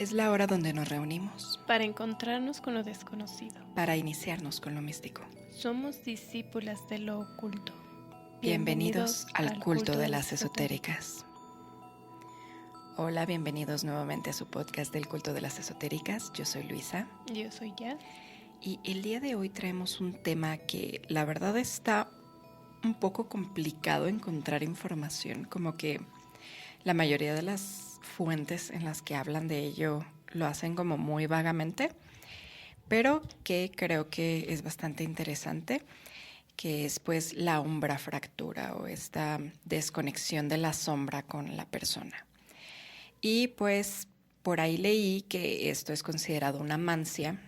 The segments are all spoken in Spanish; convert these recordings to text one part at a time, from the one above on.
Es la hora donde nos reunimos para encontrarnos con lo desconocido. para iniciarnos con lo místico. Somos discípulas de lo oculto. Bienvenidos al culto de las esotéricas. Hola, bienvenidos nuevamente a su podcast del culto de las esotéricas. Yo soy Luisa. Yo soy Jazz. Y el día de hoy traemos un tema que la verdad está un poco complicado encontrar información, como que la mayoría de las fuentes en las que hablan de ello lo hacen como muy vagamente, pero que creo que es bastante interesante, que es pues la umbrafractura o esta desconexión de la sombra con la persona. Y pues por ahí leí que esto es considerado una mancia,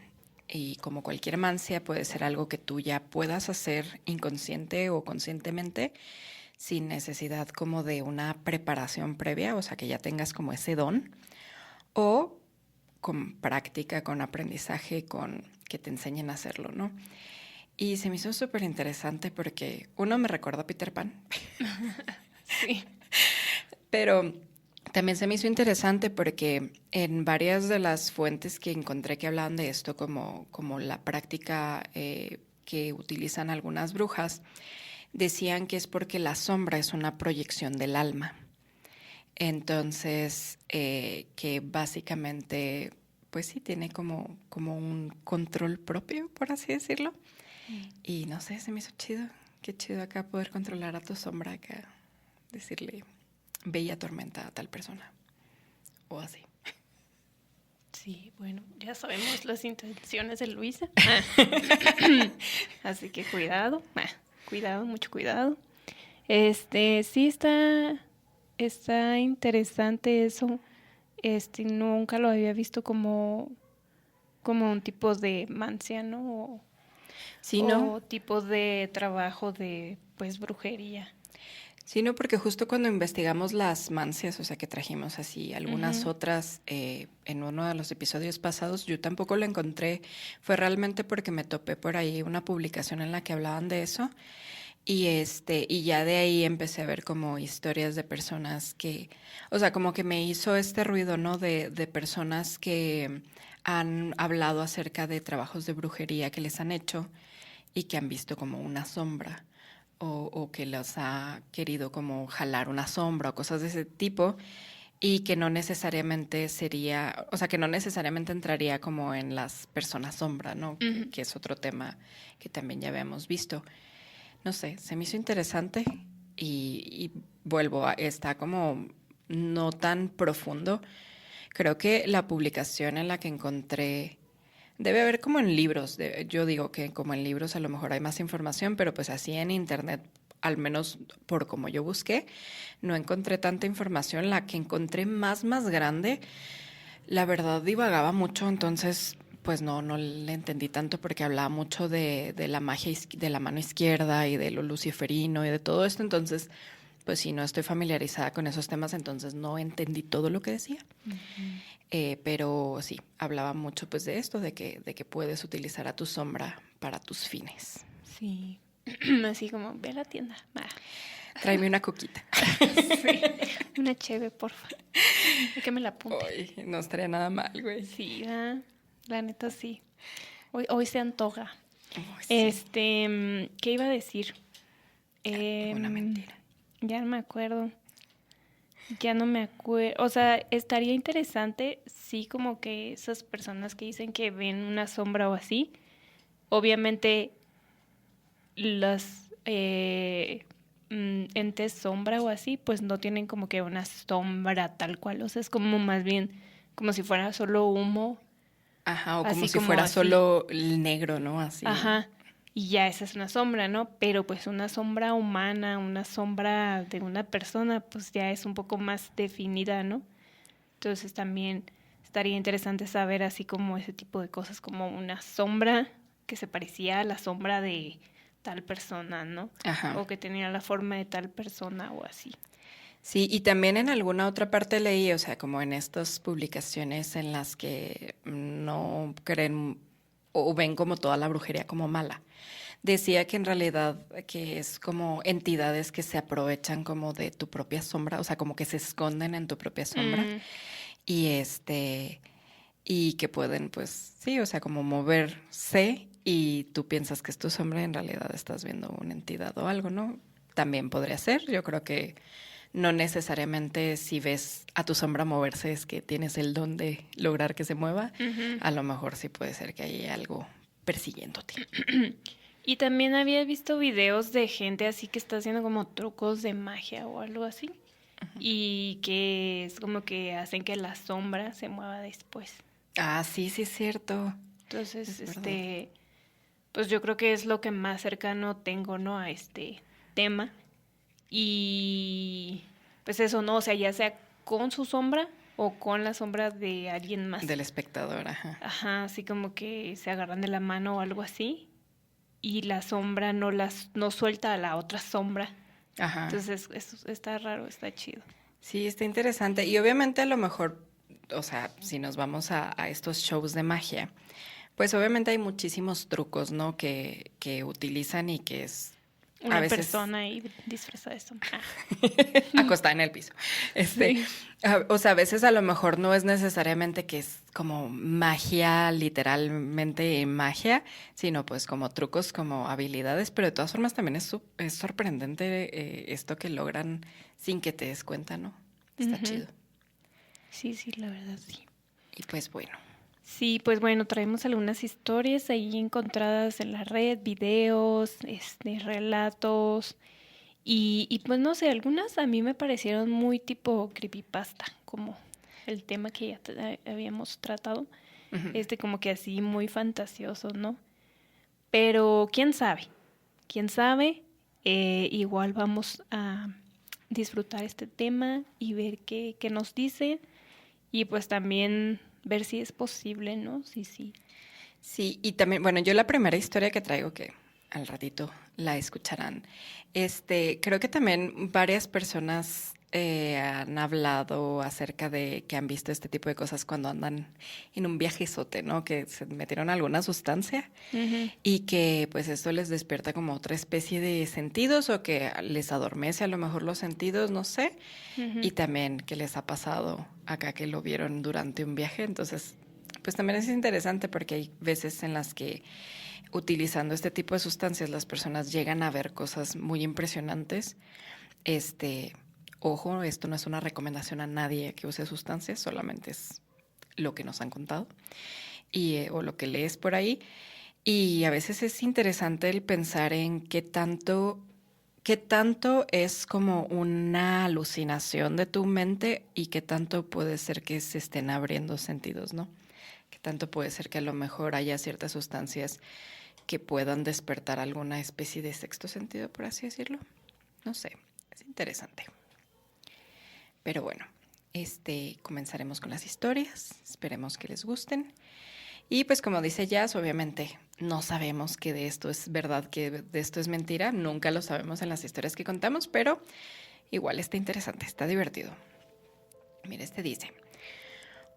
y como cualquier mancia puede ser algo que tú ya puedas hacer inconsciente o conscientemente sin necesidad como de una preparación previa, o sea que ya tengas como ese don, o con práctica, con aprendizaje, con que te enseñen a hacerlo, ¿no? Y se me hizo súper interesante porque uno me recuerda a Peter Pan. Sí. Pero también se me hizo interesante porque en varias de las fuentes que encontré que hablaban de esto, como la práctica que utilizan algunas brujas, decían que es porque la sombra es una proyección del alma. Entonces, que básicamente, pues sí, tiene como un control propio, por así decirlo. Y no sé, se me hizo chido. Qué chido acá poder controlar a tu sombra, acá decirle bella tormenta a tal persona. O así. Sí, bueno, ya sabemos las intenciones de Luisa. Así que cuidado, mucho cuidado. Sí está interesante eso. Nunca lo había visto como un tipo de mancia, ¿no? Sí, ¿no? O tipo de trabajo de, pues, brujería. Sí, no, porque justo cuando investigamos las mancias, o sea, que trajimos así algunas otras en uno de los episodios pasados, yo tampoco lo encontré. Fue realmente porque me topé por ahí una publicación en la que hablaban de eso. Y ya de ahí empecé a ver como historias de personas que, o sea, como que me hizo este ruido, ¿no? De personas que han hablado acerca de trabajos de brujería que les han hecho y que han visto como una sombra o que los ha querido como jalar una sombra o cosas de ese tipo y que no necesariamente sería, o sea, que no necesariamente entraría como en las personas sombra, ¿no? Que es otro tema que también ya habíamos visto. No sé, se me hizo interesante y vuelvo, está como no tan profundo. Creo que la publicación en la que encontré debe haber como en libros. Yo digo que como en libros a lo mejor hay más información, pero pues así en internet, al menos por como yo busqué, no encontré tanta información. La que encontré más grande, la verdad divagaba mucho, entonces pues no le entendí tanto porque hablaba mucho de la magia de la mano izquierda y de lo luciferino y de todo esto, entonces pues sí, no estoy familiarizada con esos temas, entonces no entendí todo lo que decía. Pero sí, hablaba mucho pues de esto, de que puedes utilizar a tu sombra para tus fines. Sí. Así como, ve a la tienda. Tráeme una coquita. Sí. Una cheve, porfa. Que me la apunte. Ay, no estaría nada mal, güey. Sí, la neta sí. Hoy se antoja. Ay, sí. ¿Qué iba a decir? Una mentira. Ya no me acuerdo. Ya no me acuerdo. O sea, estaría interesante, sí, como que esas personas que dicen que ven una sombra o así, obviamente las entes sombra o así, pues no tienen como que una sombra tal cual. O sea, es como más bien como si fuera solo humo. Ajá, o como Así si como fuera así. solo el negro, ¿no? Así. Ajá. Y ya esa es una sombra, ¿no? Pero pues una sombra humana, una sombra de una persona, pues ya es un poco más definida, ¿no? Entonces también estaría interesante saber así como ese tipo de cosas, como una sombra que se parecía a la sombra de tal persona, ¿no? Ajá. O que tenía la forma de tal persona o así. Sí, y también en alguna otra parte leí, o sea, como en estas publicaciones en las que no creen o ven como toda la brujería como mala. Decía que en realidad que es como entidades que se aprovechan como de tu propia sombra, o sea, como que se esconden en tu propia sombra. Mm. Y y que pueden, pues, sí, o sea, como moverse y tú piensas que es tu sombra, en realidad estás viendo una entidad o algo, ¿no? También podría ser. Yo creo que no necesariamente si ves a tu sombra moverse es que tienes el don de lograr que se mueva. A lo mejor sí puede ser que hay algo persiguiéndote. Y también había visto videos de gente así que está haciendo como trucos de magia o algo así. Y que es como que hacen que la sombra se mueva después. Ah, sí, sí es cierto. Entonces, Es verdad. pues yo creo que es lo que más cercano tengo, ¿no? A este tema. Y pues eso, ¿no? O sea, ya sea con su sombra o con la sombra de alguien más. Del espectador, ajá. Ajá, así como que se agarran de la mano o algo así. Y la sombra no suelta a la otra sombra. Ajá. Entonces, eso está raro, está chido. Sí, está interesante. Y obviamente a lo mejor, o sea, si nos vamos a estos shows de magia, pues obviamente hay muchísimos trucos, ¿no? Que utilizan y que es a Una veces persona ahí disfrazada de sombra. acostada en el piso. Sí. O sea, a veces a lo mejor no es necesariamente que es como magia, literalmente magia, sino pues como trucos, como habilidades, pero de todas formas también es sorprendente esto que logran sin que te des cuenta, ¿no? Está chido. Sí, sí, la verdad, sí. Y pues bueno. Sí, pues bueno, traemos algunas historias ahí encontradas en la red, videos, relatos y pues no sé, algunas a mí me parecieron muy tipo creepypasta, como el tema que ya habíamos tratado, como que así muy fantasioso, ¿no? Pero quién sabe, igual vamos a disfrutar este tema y ver qué nos dice y pues también ver si es posible, ¿no? Sí, sí. Sí, y también, bueno, yo la primera historia que traigo, que al ratito la escucharán, creo que también varias personas han hablado acerca de que han visto este tipo de cosas cuando andan en un viajezote, ¿no? Que se metieron alguna sustancia y que pues esto les despierta como otra especie de sentidos o que les adormece a lo mejor los sentidos, no sé. Y también que les ha pasado acá que lo vieron durante un viaje, entonces pues también es interesante porque hay veces en las que utilizando este tipo de sustancias las personas llegan a ver cosas muy impresionantes. Ojo, esto no es una recomendación a nadie que use sustancias, solamente es lo que nos han contado o lo que lees por ahí. Y a veces es interesante el pensar en qué tanto es como una alucinación de tu mente y qué tanto puede ser que se estén abriendo sentidos, ¿no? Qué tanto puede ser que a lo mejor haya ciertas sustancias que puedan despertar alguna especie de sexto sentido, por así decirlo. No sé, es interesante. Pero bueno, comenzaremos con las historias. Esperemos que les gusten. Y pues como dice Jazz, obviamente no sabemos que de esto es verdad, que de esto es mentira. Nunca lo sabemos en las historias que contamos, pero igual está interesante, está divertido. Mira, dice: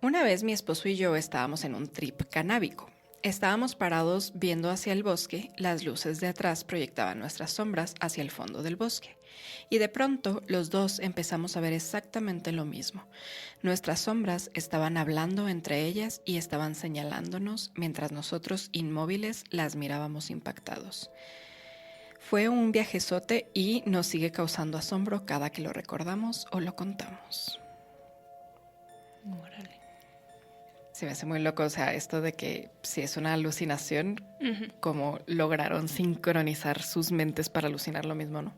una vez mi esposo y yo estábamos en un trip canábico. Estábamos parados viendo hacia el bosque, las luces de atrás proyectaban nuestras sombras hacia el fondo del bosque. Y de pronto los dos empezamos a ver exactamente lo mismo. Nuestras sombras estaban hablando entre ellas y estaban señalándonos mientras nosotros inmóviles las mirábamos impactados. Fue un viajezote y nos sigue causando asombro cada que lo recordamos o lo contamos. Órale. Se me hace muy loco, o sea, esto de que si es una alucinación, como lograron sincronizar sus mentes para alucinar lo mismo, ¿no?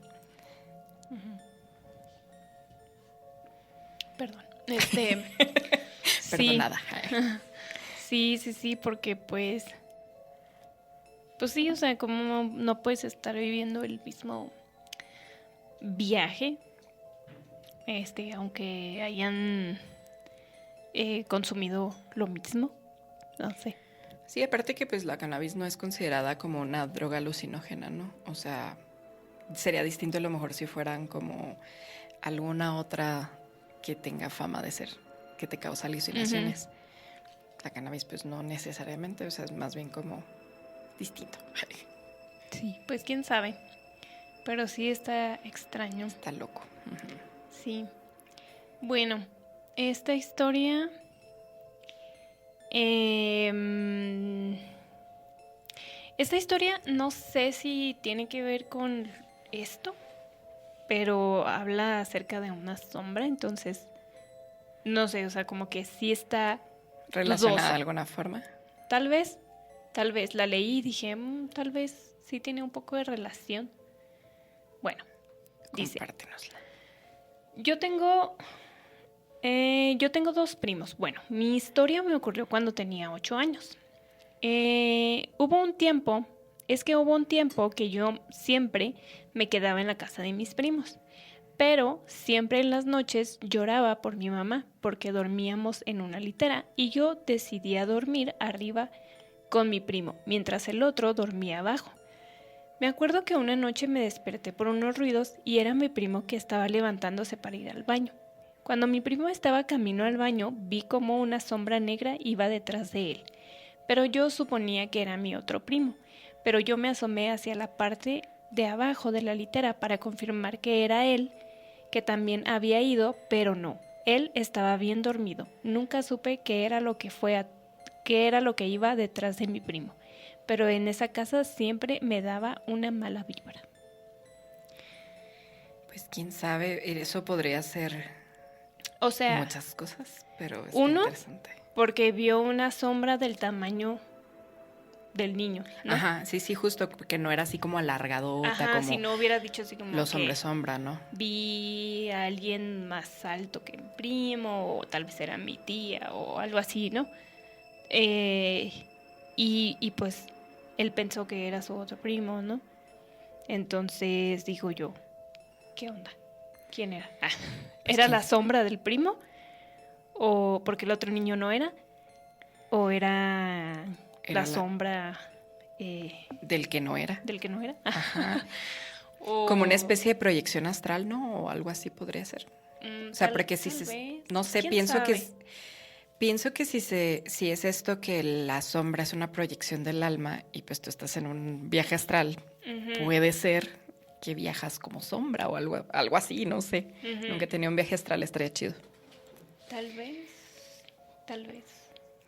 Perdón. Sí. Perdonada. Sí, sí, sí, porque pues sí, o sea, como no puedes estar viviendo el mismo viaje, aunque hayan consumido lo mismo, no sé. Sí, aparte que pues la cannabis no es considerada como una droga alucinógena, ¿no? O sea, sería distinto a lo mejor si fueran como alguna otra que tenga fama de ser, que te causa alucinaciones. La cannabis pues no necesariamente, o sea, es más bien como distinto. Sí, pues quién sabe. Pero sí está extraño. Está loco. Sí. Bueno, esta historia Esta historia no sé si tiene que ver con esto, pero habla acerca de una sombra, entonces no sé, o sea, como que sí está ¿Relacionada dudoso. de alguna forma? Tal vez la leí y dije, tal vez sí tiene un poco de relación. Bueno, dice, Compártenosla. yo tengo dos primos. Bueno, mi historia me ocurrió cuando tenía 8 años. Hubo un tiempo que yo siempre me quedaba en la casa de mis primos, pero siempre en las noches lloraba por mi mamá porque dormíamos en una litera y yo decidía dormir arriba con mi primo, mientras el otro dormía abajo. Me acuerdo que una noche me desperté por unos ruidos y era mi primo que estaba levantándose para ir al baño. Cuando mi primo estaba camino al baño, vi como una sombra negra iba detrás de él, pero yo suponía que era mi otro primo. Pero yo me asomé hacia la parte de abajo de la litera para confirmar que era él, que también había ido, pero no. Él estaba bien dormido. Nunca supe qué era lo que iba detrás de mi primo. Pero en esa casa siempre me daba una mala vibra. Pues quién sabe, eso podría ser O sea, muchas cosas, pero está uno, interesante. porque vio una sombra del tamaño del niño, ¿no? Ajá, sí, justo, porque no era así como alargadota, Ajá, como si no hubiera dicho así como los que hombres sombra, ¿no? vi a alguien más alto que mi primo, o tal vez era mi tía, o algo así, ¿no? Y pues él pensó que era su otro primo, ¿no? Entonces dijo yo, ¿qué onda? ¿Quién era? Pues, ¿Era la sombra del primo? ¿O porque el otro niño no era? ¿O era la sombra del que no era. del que no era? Ajá. O... Como una especie de proyección astral, ¿no? O algo así podría ser. O sea, porque si no sé, pienso que si es esto que la sombra es una proyección del alma y pues tú estás en un viaje astral, puede ser que viajas como sombra o algo así, no sé. Nunca he tenido un viaje astral, estaría chido. Tal vez.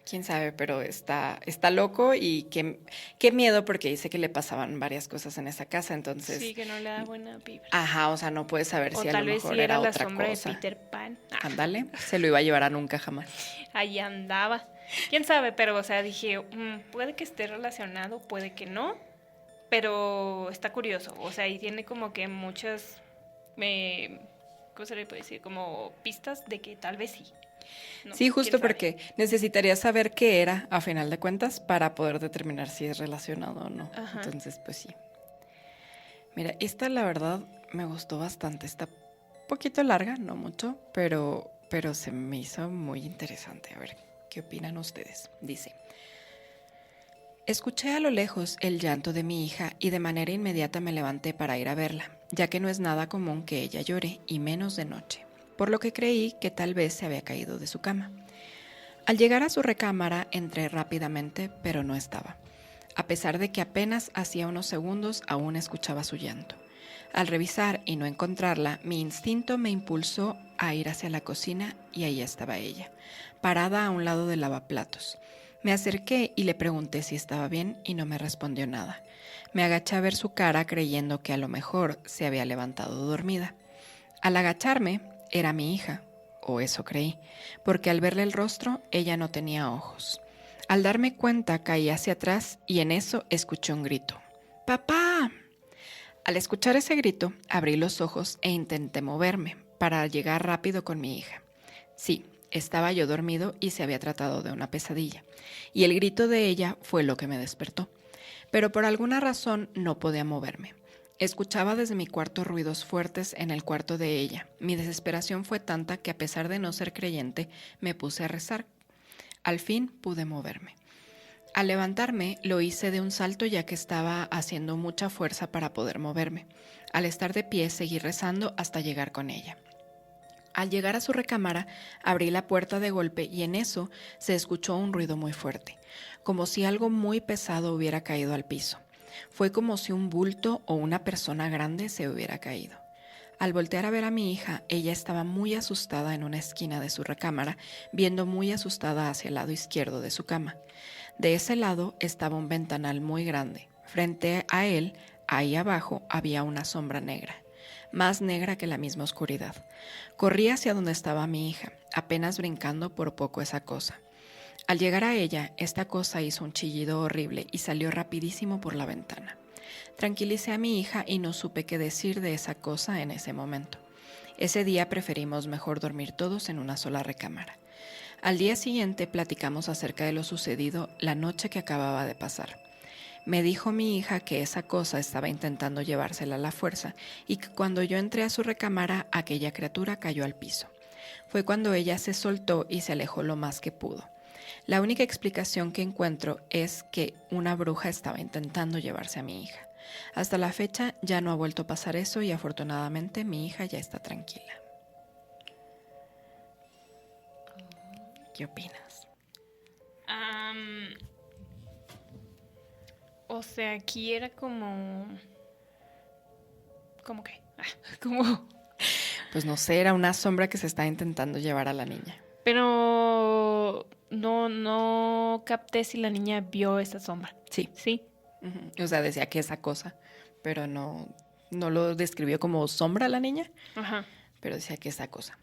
Quién sabe, pero está loco y qué miedo porque dice que le pasaban varias cosas en esa casa, entonces... Sí, que no le da buena vibra. Ajá, o sea, no puedes saber o si a tal lo vez mejor sí era la otra sombra cosa. de Peter Pan. Ándale, se lo iba a llevar a nunca jamás. Ahí andaba. Quién sabe, pero o sea, dije, puede que esté relacionado, puede que no, pero está curioso. O sea, y tiene como que muchas, ¿cómo se le puede decir? Como pistas de que tal vez sí. ¿No? Sí, justo porque necesitaría saber qué era, a final de cuentas, para poder determinar si es relacionado o no. Ajá. Entonces, pues sí. Mira, esta la verdad me gustó bastante. Está un poquito larga, no mucho, pero se me hizo muy interesante. A ver, ¿qué opinan ustedes? Dice: escuché a lo lejos el llanto de mi hija y de manera inmediata me levanté para ir a verla, ya que no es nada común que ella llore, y menos de noche, por lo que creí que tal vez se había caído de su cama. Al llegar a su recámara entré rápidamente, pero no estaba. A pesar de que apenas hacía unos segundos aún escuchaba su llanto. Al revisar y no encontrarla, mi instinto me impulsó a ir hacia la cocina y ahí estaba ella, parada a un lado del lavaplatos. Me acerqué y le pregunté si estaba bien y no me respondió nada. Me agaché a ver su cara creyendo que a lo mejor se había levantado dormida. Al agacharme, era mi hija, o eso creí, porque al verle el rostro, ella no tenía ojos. Al darme cuenta, caí hacia atrás y en eso escuché un grito. ¡Papá! Al escuchar ese grito, abrí los ojos e intenté moverme para llegar rápido con mi hija. Sí, estaba yo dormido y se había tratado de una pesadilla, y el grito de ella fue lo que me despertó. Pero por alguna razón no podía moverme. Escuchaba desde mi cuarto ruidos fuertes en el cuarto de ella. Mi desesperación fue tanta que a pesar de no ser creyente, me puse a rezar. Al fin pude moverme. Al levantarme, lo hice de un salto ya que estaba haciendo mucha fuerza para poder moverme. Al estar de pie, seguí rezando hasta llegar con ella. Al llegar a su recámara, abrí la puerta de golpe y en eso se escuchó un ruido muy fuerte, como si algo muy pesado hubiera caído al piso. Fue como si un bulto o una persona grande se hubiera caído. Al voltear a ver a mi hija, ella estaba muy asustada en una esquina de su recámara, viendo muy asustada hacia el lado izquierdo de su cama. De ese lado estaba un ventanal muy grande. Frente a él, ahí abajo, había una sombra negra, más negra que la misma oscuridad. Corrí hacia donde estaba mi hija, apenas brincando por poco esa cosa. Al llegar a ella, esta cosa hizo un chillido horrible y salió rapidísimo por la ventana. Tranquilicé a mi hija y no supe qué decir de esa cosa en ese momento. Ese día preferimos mejor dormir todos en una sola recámara. Al día siguiente platicamos acerca de lo sucedido la noche que acababa de pasar. Me dijo mi hija que esa cosa estaba intentando llevársela a la fuerza y que cuando yo entré a su recámara, aquella criatura cayó al piso. Fue cuando ella se soltó y se alejó lo más que pudo. La única explicación que encuentro es que una bruja estaba intentando llevarse a mi hija. Hasta la fecha ya no ha vuelto a pasar eso y afortunadamente mi hija ya está tranquila. ¿Qué opinas? O sea, aquí era como... ¿Cómo qué? Como... Pues no sé, era una sombra que se está intentando llevar a la niña. Pero no capté si la niña vio esa sombra. Sí. Sí. O sea, decía que esa cosa, pero no lo describió como sombra a la niña, Ajá. pero decía que esa cosa.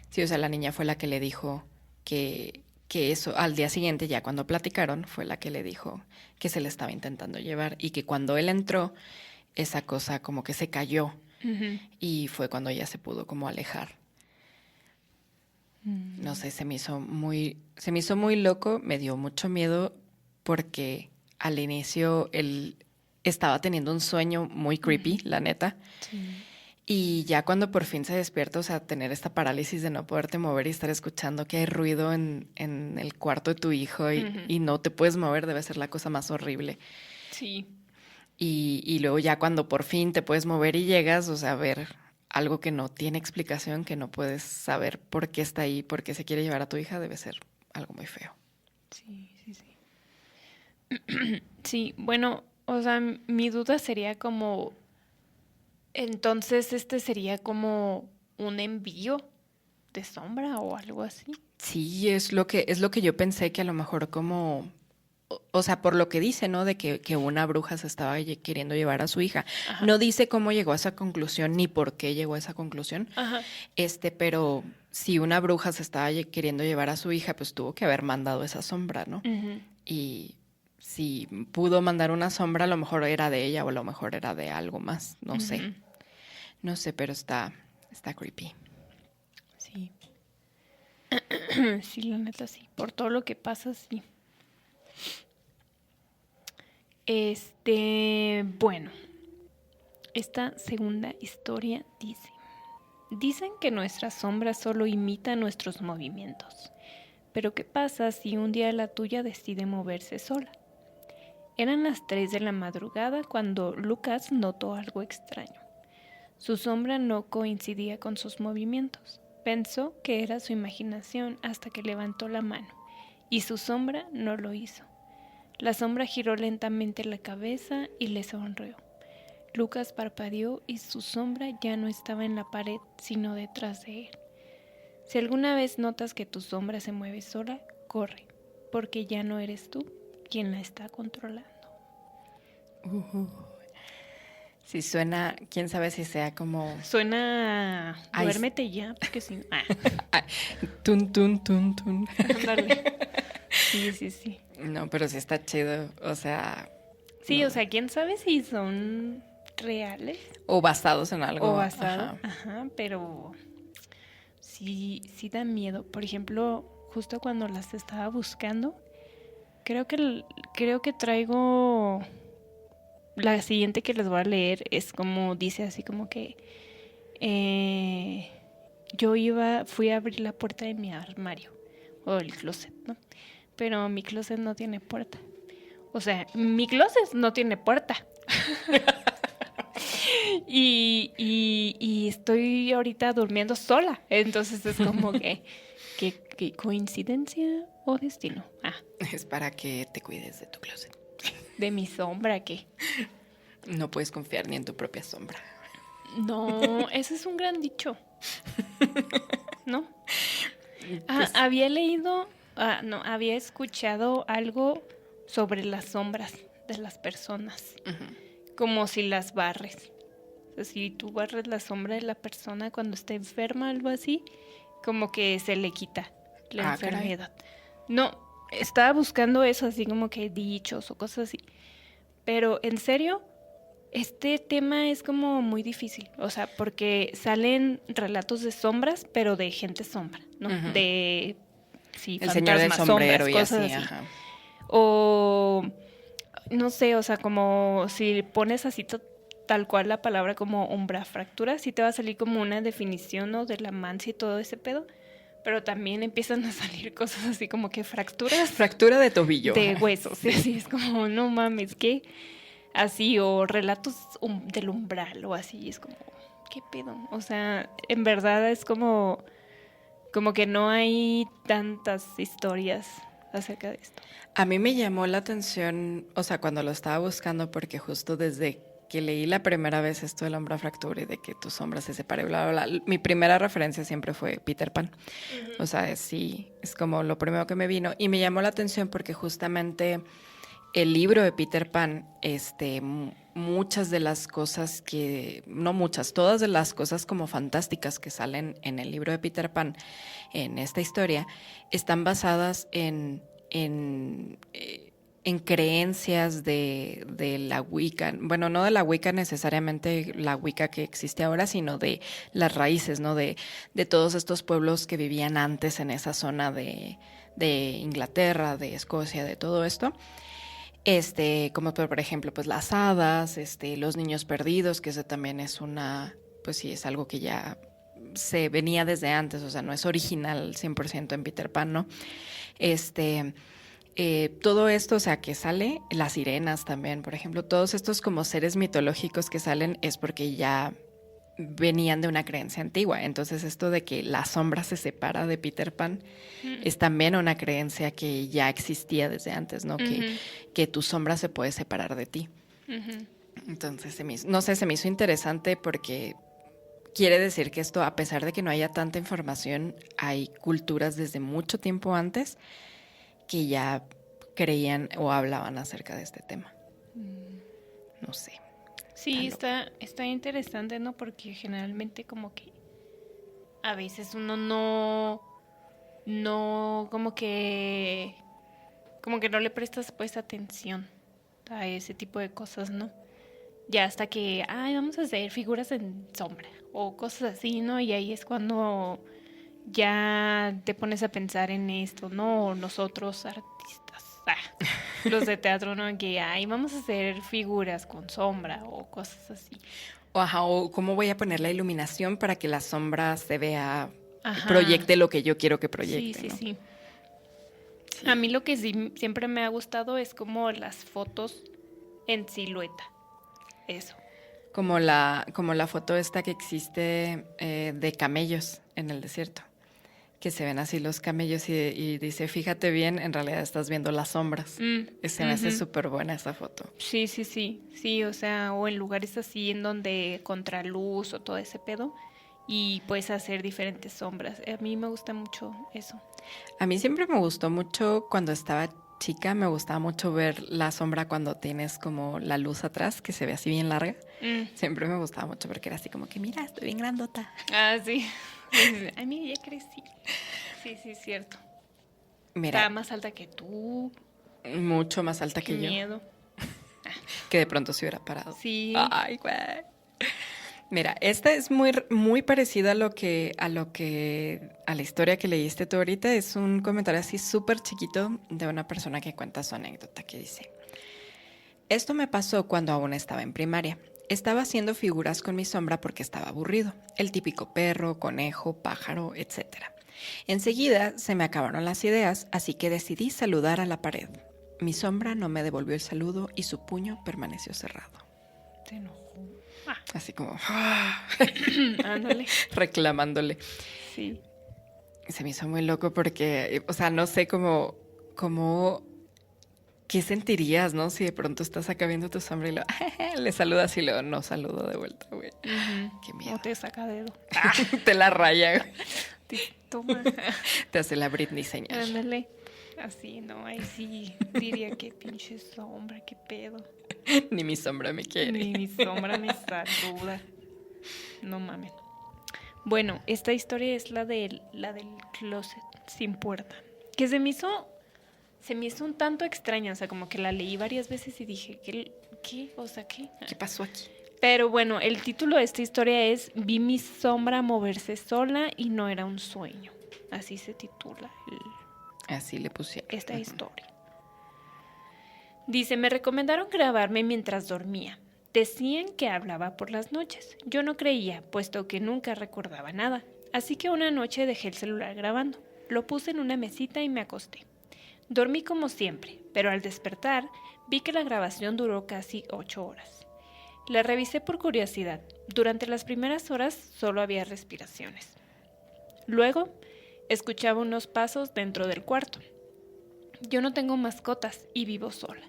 Sí, o sea, la niña fue la que le dijo que eso, al día siguiente, ya cuando platicaron, fue la que le dijo que se le estaba intentando llevar y que cuando él entró, esa cosa como que se cayó y fue cuando ella se pudo como alejar. No sé, se me hizo muy loco, me dio mucho miedo porque al inicio él estaba teniendo un sueño muy creepy, la neta. Sí. Y ya cuando por fin se despierta, o sea, tener esta parálisis de no poderte mover y estar escuchando que hay ruido en el cuarto de tu hijo y no te puedes mover, debe ser la cosa más horrible. Sí. Y luego ya cuando por fin te puedes mover y llegas, o sea, a ver algo que no tiene explicación, que no puedes saber por qué está ahí, por qué se quiere llevar a tu hija, debe ser algo muy feo. Sí. Sí, bueno, o sea, mi duda sería como... Entonces, ¿este sería como un envío de sombra o algo así? Sí, es lo que yo pensé, que a lo mejor como, o sea, por lo que dice, ¿no? De que una bruja se estaba queriendo llevar a su hija. Ajá. No dice cómo llegó a esa conclusión ni por qué llegó a esa conclusión. Ajá. Pero si una bruja se estaba queriendo llevar a su hija, pues tuvo que haber mandado esa sombra, ¿no? Y si pudo mandar una sombra, a lo mejor era de ella o a lo mejor era de algo más, no sé. No sé, pero está creepy. Sí. Sí, la neta sí. Por todo lo que pasa, sí. Bueno. Esta segunda historia dice: dicen que nuestra sombra solo imita nuestros movimientos. Pero ¿qué pasa si un día la tuya decide moverse sola? Eran las 3 de la madrugada cuando Lucas notó algo extraño. Su sombra no coincidía con sus movimientos. Pensó que era su imaginación hasta que levantó la mano, y su sombra no lo hizo. La sombra giró lentamente la cabeza y le sonrió. Lucas parpadeó y su sombra ya no estaba en la pared, sino detrás de él. Si alguna vez notas que tu sombra se mueve sola, corre, porque ya no eres tú quien la está controlando. Si suena, quién sabe si sea como... Suena... Duérmete ya, porque si no... Tun, tun, tun, tun. Ándale. Sí. No, pero sí está chido, o sea... Sí, no. O sea, quién sabe si son reales. O basados en algo. O basados, pero sí da miedo. Por ejemplo, justo cuando las estaba buscando, creo que traigo... La siguiente que les voy a leer es como, dice así como que fui a abrir la puerta de mi armario o el closet, ¿no? Pero mi closet no tiene puerta. O sea, mi closet no tiene puerta. y estoy ahorita durmiendo sola. Entonces es como que coincidencia o destino. Es para que te cuides de tu closet. De mi sombra, ¿qué? No puedes confiar ni en tu propia sombra. No, ese es un gran dicho. ¿No? Pues, Había leído, no, había escuchado algo sobre las sombras de las personas, como si las barres. O sea, si tú barres la sombra de la persona cuando está enferma, algo así, como que se le quita la caray. enfermedad. No, estaba buscando eso, así como que dichos o cosas así. Pero en serio, este tema es como muy difícil, o sea, porque salen relatos de sombras, pero de gente sombra, ¿no? De, sí, El señor del fantasmas, sombrero sombras, y cosas así, así. ajá. O, no sé, o sea, como si pones así tal cual la palabra como umbrafractura, sí te va a salir como una definición, ¿no? De la mancia y todo ese pedo, pero también empiezan a salir cosas así como que fracturas Fractura de tobillo. de Ajá. huesos, sí. Así es como, no mames, ¿qué? Así, o relatos del umbral, o así, es como, ¿qué pedo? O sea, en verdad es como que no hay tantas historias acerca de esto. A mí me llamó la atención, o sea, cuando lo estaba buscando, porque justo desde que leí la primera vez esto de la umbra fractura y de que tu sombra se separe, bla, bla, bla, mi primera referencia siempre fue Peter Pan. O sea, sí, es como lo primero que me vino. Y me llamó la atención porque justamente el libro de Peter Pan, muchas de las cosas que, no muchas, todas de las cosas como fantásticas que salen en el libro de Peter Pan, en esta historia, están basadas en creencias de la Wicca. Bueno, no de la Wicca necesariamente la Wicca que existe ahora, sino de las raíces, ¿no? De todos estos pueblos que vivían antes en esa zona de Inglaterra, de Escocia, de todo esto. Como por ejemplo, pues las hadas, los niños perdidos, que eso también es pues sí, es algo que ya se venía desde antes, o sea, no es original 100% en Peter Pan, ¿no? Todo esto, o sea, que sale, las sirenas también, por ejemplo, todos estos como seres mitológicos que salen es porque ya venían de una creencia antigua. Entonces esto de que la sombra se separa de Peter Pan es también una creencia que ya existía desde antes, ¿no? Que tu sombra se puede separar de ti. Entonces, no sé, se me hizo interesante porque quiere decir que esto, a pesar de que no haya tanta información, hay culturas desde mucho tiempo antes que ya creían o hablaban acerca de este tema. No sé. Sí, está interesante, ¿no? Porque generalmente como que a veces uno no, como que no le prestas pues atención a ese tipo de cosas, ¿no? Ya hasta que, vamos a hacer figuras en sombra o cosas así, ¿no? Y ahí es cuando ya te pones a pensar en esto, ¿no? O nosotros artistas, los de teatro, ¿no? Que, vamos a hacer figuras con sombra o cosas así. O cómo voy a poner la iluminación para que la sombra se vea, Ajá. proyecte lo que yo quiero que proyecte. Sí, ¿no? sí. A mí lo que sí siempre me ha gustado es como las fotos en silueta. Eso. Como la foto esta que existe de camellos en el desierto. Que se ven así los camellos y dice, fíjate bien, en realidad estás viendo las sombras. Se me hace súper buena esa foto. Sí. Sí, o sea, o en lugares así en donde contraluz o todo ese pedo. Y puedes hacer diferentes sombras. A mí me gusta mucho eso. A mí siempre me gustó mucho cuando estaba chica, me gustaba mucho ver la sombra cuando tienes como la luz atrás, que se ve así bien larga. Siempre me gustaba mucho porque era así como que, mira, estoy bien grandota. Sí. Ay, mira, ya crecí. Sí, cierto. Mira, está más alta que tú. Mucho más alta que yo. Qué miedo. Que de pronto se hubiera parado. Sí. Ay, güey. Mira, esta es muy parecida a la historia que leíste tú ahorita. Es un comentario así súper chiquito de una persona que cuenta su anécdota, que dice: esto me pasó cuando aún estaba en primaria. Estaba haciendo figuras con mi sombra porque estaba aburrido. El típico perro, conejo, pájaro, etc. Enseguida se me acabaron las ideas, así que decidí saludar a la pared. Mi sombra no me devolvió el saludo y su puño permaneció cerrado. Se enojó. Así como Ándale. reclamándole. Sí. Se me hizo muy loco porque, o sea, no sé cómo ¿Qué sentirías, no? Si de pronto estás acá viendo a tu sombra y le saludas y luego no saludo de vuelta, güey. Qué miedo. O te saca dedo. Te la raya, güey. Toma. Te hace la Britney señal. Ándale. Así, no, ahí sí diría que pinche sombra, qué pedo. Ni mi sombra me quiere. Ni mi sombra me saluda. No mames. Bueno, esta historia es la del closet sin puerta. Que se me hizo un tanto extraña, o sea, como que la leí varias veces y dije, ¿qué? O sea, ¿qué? ¿Qué pasó aquí? Pero bueno, el título de esta historia es Vi mi sombra moverse sola y no era un sueño. Así se titula Así le pusieron. esta historia. Dice, me recomendaron grabarme mientras dormía. Decían que hablaba por las noches. Yo no creía, puesto que nunca recordaba nada. Así que una noche dejé el celular grabando. Lo puse en una mesita y me acosté. Dormí como siempre, pero al despertar vi que la grabación duró casi 8 horas. La revisé por curiosidad. Durante las primeras horas solo había respiraciones. Luego, escuchaba unos pasos dentro del cuarto. Yo no tengo mascotas y vivo sola.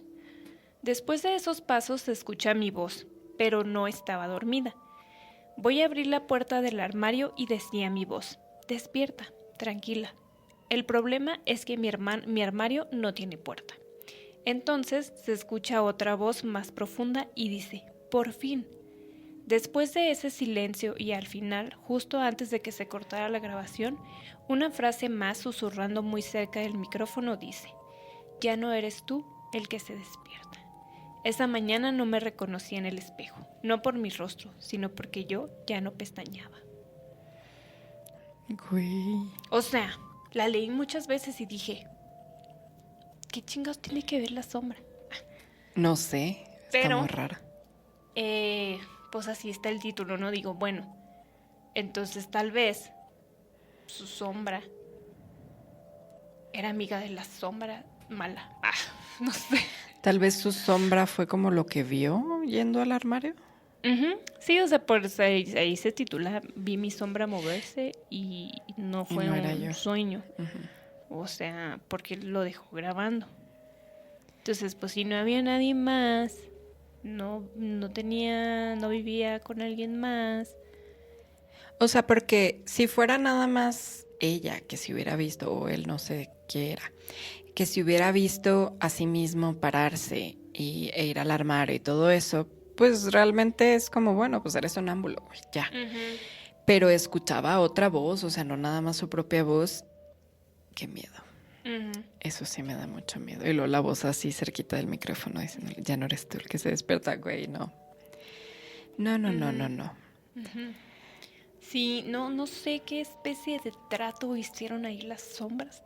Después de esos pasos se escucha mi voz, pero no estaba dormida. Voy a abrir la puerta del armario y decía mi voz, despierta, tranquila. El problema es que mi armario no tiene puerta. Entonces se escucha otra voz más profunda y dice, por fin. Después de ese silencio y al final, justo antes de que se cortara la grabación, una frase más susurrando muy cerca del micrófono dice, ya no eres tú el que se despierta. Esa mañana no me reconocí en el espejo, no por mi rostro, sino porque yo ya no pestañeaba. Güey. O sea, la leí muchas veces y dije, ¿qué chingados tiene que ver la sombra? No sé, está muy rara. Pues así está el título, ¿no? Digo, bueno, entonces tal vez su sombra era amiga de la sombra mala. No sé. Tal vez su sombra fue como lo que vio yendo al armario. Uh-huh. Sí, o sea, pues ahí se titula Vi mi sombra moverse y no fue un sueño. Uh-huh. O sea, porque lo dejó grabando. Entonces, pues si no había nadie más, no vivía con alguien más. O sea, porque si fuera nada más ella que se hubiera visto, o él, no sé qué era, que se hubiera visto a sí mismo pararse e ir al armario y todo eso, pues realmente es como, bueno, pues eres sonámbulo, ya. Uh-huh. Pero escuchaba otra voz, o sea, no nada más su propia voz. Qué miedo. Uh-huh. Eso sí me da mucho miedo. Y luego la voz así cerquita del micrófono diciendo, ya no eres tú el que se despierta, güey, no. No. Uh-huh. Sí, no sé qué especie de trato hicieron ahí las sombras.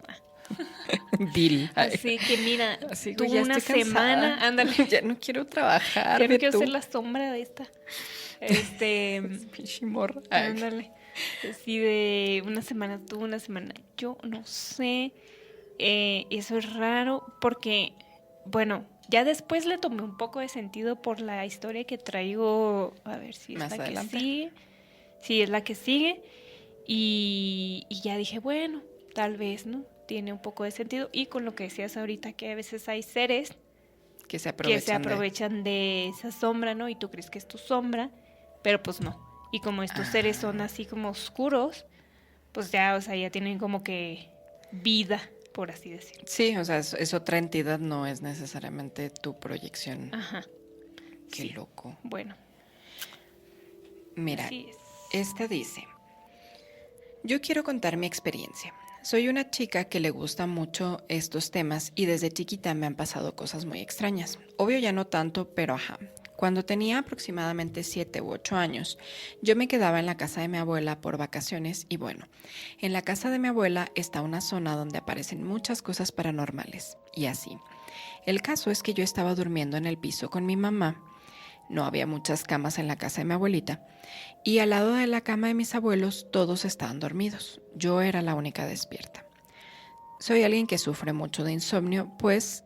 Deal. Así que mira, así, tú güey, una semana, ándale. Ya no quiero trabajar. Ya no quiero ser la sombra de esta. Pinche morra. Ándale. Así de una semana tú, una semana yo, no sé. Eso es raro porque, bueno, ya después le tomé un poco de sentido por la historia que traigo. A ver si es más la adelante. Que sigue. Sí, es la que sigue. Y ya dije, bueno, tal vez, ¿no? Tiene un poco de sentido. Y con lo que decías ahorita, que a veces hay seres que se aprovechan de esa sombra, ¿no? Y tú crees que es tu sombra, pero pues no. Y como estos seres son así como oscuros, pues ya, o sea, ya tienen como que vida, por así decirlo. Sí, o sea, es otra entidad, no es necesariamente tu proyección. Ajá. Qué sí. loco. Bueno. Mira, esta dice, yo quiero contar mi experiencia. Soy una chica que le gusta mucho estos temas y desde chiquita me han pasado cosas muy extrañas. Obvio ya no tanto, pero ajá. Cuando tenía aproximadamente 7 u 8 años, yo me quedaba en la casa de mi abuela por vacaciones y bueno, en la casa de mi abuela está una zona donde aparecen muchas cosas paranormales y así. El caso es que yo estaba durmiendo en el piso con mi mamá. No había muchas camas en la casa de mi abuelita y al lado de la cama de mis abuelos todos estaban dormidos. Yo era la única despierta. Soy alguien que sufre mucho de insomnio, pues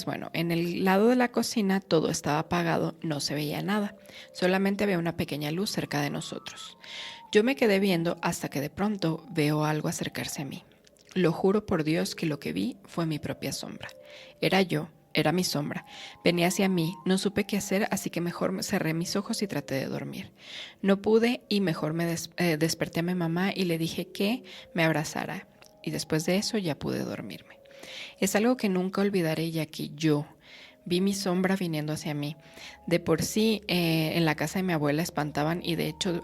bueno, en el lado de la cocina todo estaba apagado, no se veía nada, solamente había una pequeña luz cerca de nosotros. Yo me quedé viendo hasta que de pronto veo algo acercarse a mí. Lo juro por Dios que lo que vi fue mi propia sombra. Era yo, Era mi sombra. Venía hacia mí, no supe qué hacer, así que mejor me cerré mis ojos y traté de dormir. No pude y mejor me desperté a mi mamá y le dije que me abrazara. Y después de eso ya pude dormirme. Es algo que nunca olvidaré, ya que yo vi mi sombra viniendo hacia mí. De por sí, en la casa de mi abuela espantaban y de hecho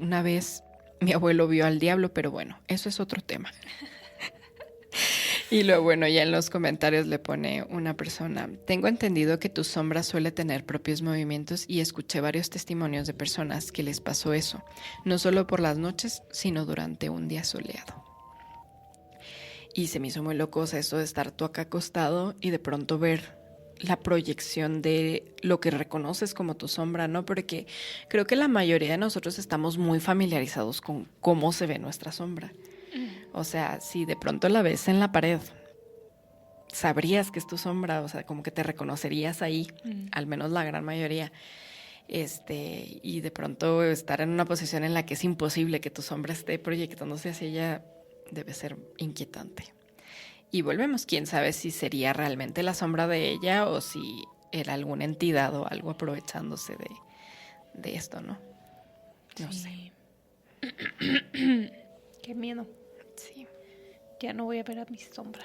una vez mi abuelo vio al diablo, pero bueno, eso es otro tema. Y luego, bueno, ya en los comentarios le pone una persona: tengo entendido que tu sombra suele tener propios movimientos y escuché varios testimonios de personas que les pasó eso, no solo por las noches, sino durante un día soleado. Y se me hizo muy loco, o sea, eso de estar tú acá acostado y de pronto ver la proyección de lo que reconoces como tu sombra, ¿no? Porque creo que la mayoría de nosotros estamos muy familiarizados con cómo se ve nuestra sombra. O sea, si de pronto la ves en la pared, sabrías que es tu sombra, o sea, como que te reconocerías ahí, al menos la gran mayoría. Y de pronto estar en una posición en la que es imposible que tu sombra esté proyectándose hacia ella debe ser inquietante. Y volvemos, quién sabe si sería realmente la sombra de ella o si era alguna entidad o algo aprovechándose de esto, ¿no? No sé. Qué miedo. Sí. Ya no voy a ver a mi sombra.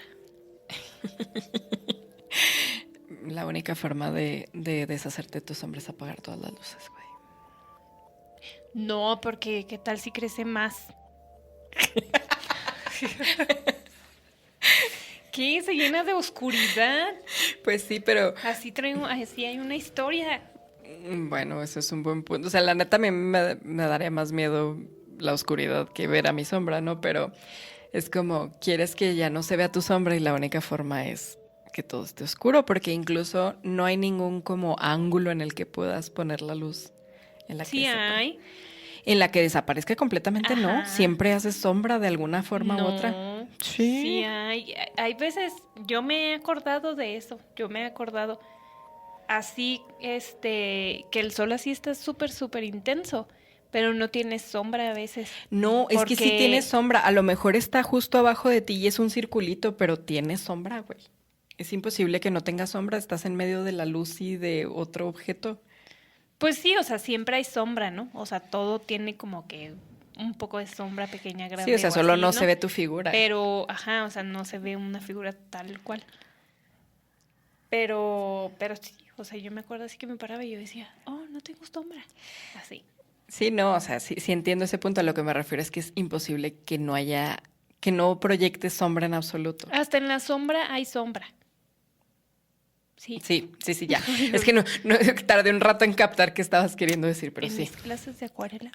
La única forma de deshacerte de tu sombra es apagar todas las luces, güey. No, porque ¿qué tal si crece más? ¿Qué? Se llena de oscuridad. Pues sí, pero... Así hay una historia. Bueno, eso es un buen punto. O sea, la neta a mí me daría más miedo la oscuridad que ver a mi sombra, ¿no? Pero es como, quieres que ya no se vea tu sombra y la única forma es que todo esté oscuro, porque incluso no hay ningún como ángulo en el que puedas poner la luz. En la Sí hay. En la que desaparezca completamente. Ajá. No, siempre haces sombra de alguna forma u otra. Sí hay. Hay veces, yo me he acordado de eso, así, que el sol así está súper, súper intenso, pero no tiene sombra a veces. No, es que sí tiene sombra, a lo mejor está justo abajo de ti y es un circulito, pero tiene sombra, güey. Es imposible que no tenga sombra, estás en medio de la luz y de otro objeto. Pues sí, o sea, siempre hay sombra, ¿no? O sea, todo tiene como que un poco de sombra pequeña, grande. Sí, o sea, solo así, no se ve tu figura. Pero, o sea, no se ve una figura tal cual. Pero sí, o sea, yo me acuerdo así que me paraba y yo decía, oh, no tengo sombra. Así. Sí, no, o sea, sí entiendo ese punto. A lo que me refiero es que es imposible que no proyectes sombra en absoluto. Hasta en la sombra hay sombra. Sí. Sí, ya. Es que no tardé un rato en captar qué estabas queriendo decir, pero sí. En mis clases de acuarela.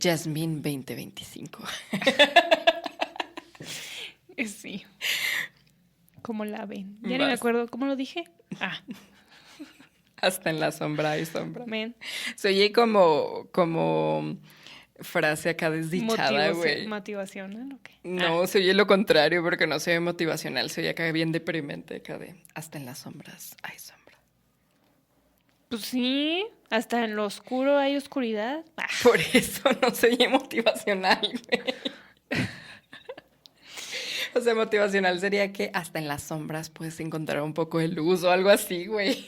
Jasmine 2025. Sí. ¿Cómo la ven? Ya ni me acuerdo. ¿Cómo lo dije? Hasta en la sombra hay sombra. Men. Se oye como frase acá desdichada, güey. Motivacional, ¿o qué? No, se oye lo contrario, porque no se ve motivacional, se oye acá bien deprimente, acá de hasta en las sombras hay sombra. Pues sí, hasta en lo oscuro hay oscuridad. Por eso no se oye motivacional, güey. O sea, motivacional sería que hasta en las sombras puedes encontrar un poco de luz o algo así, güey.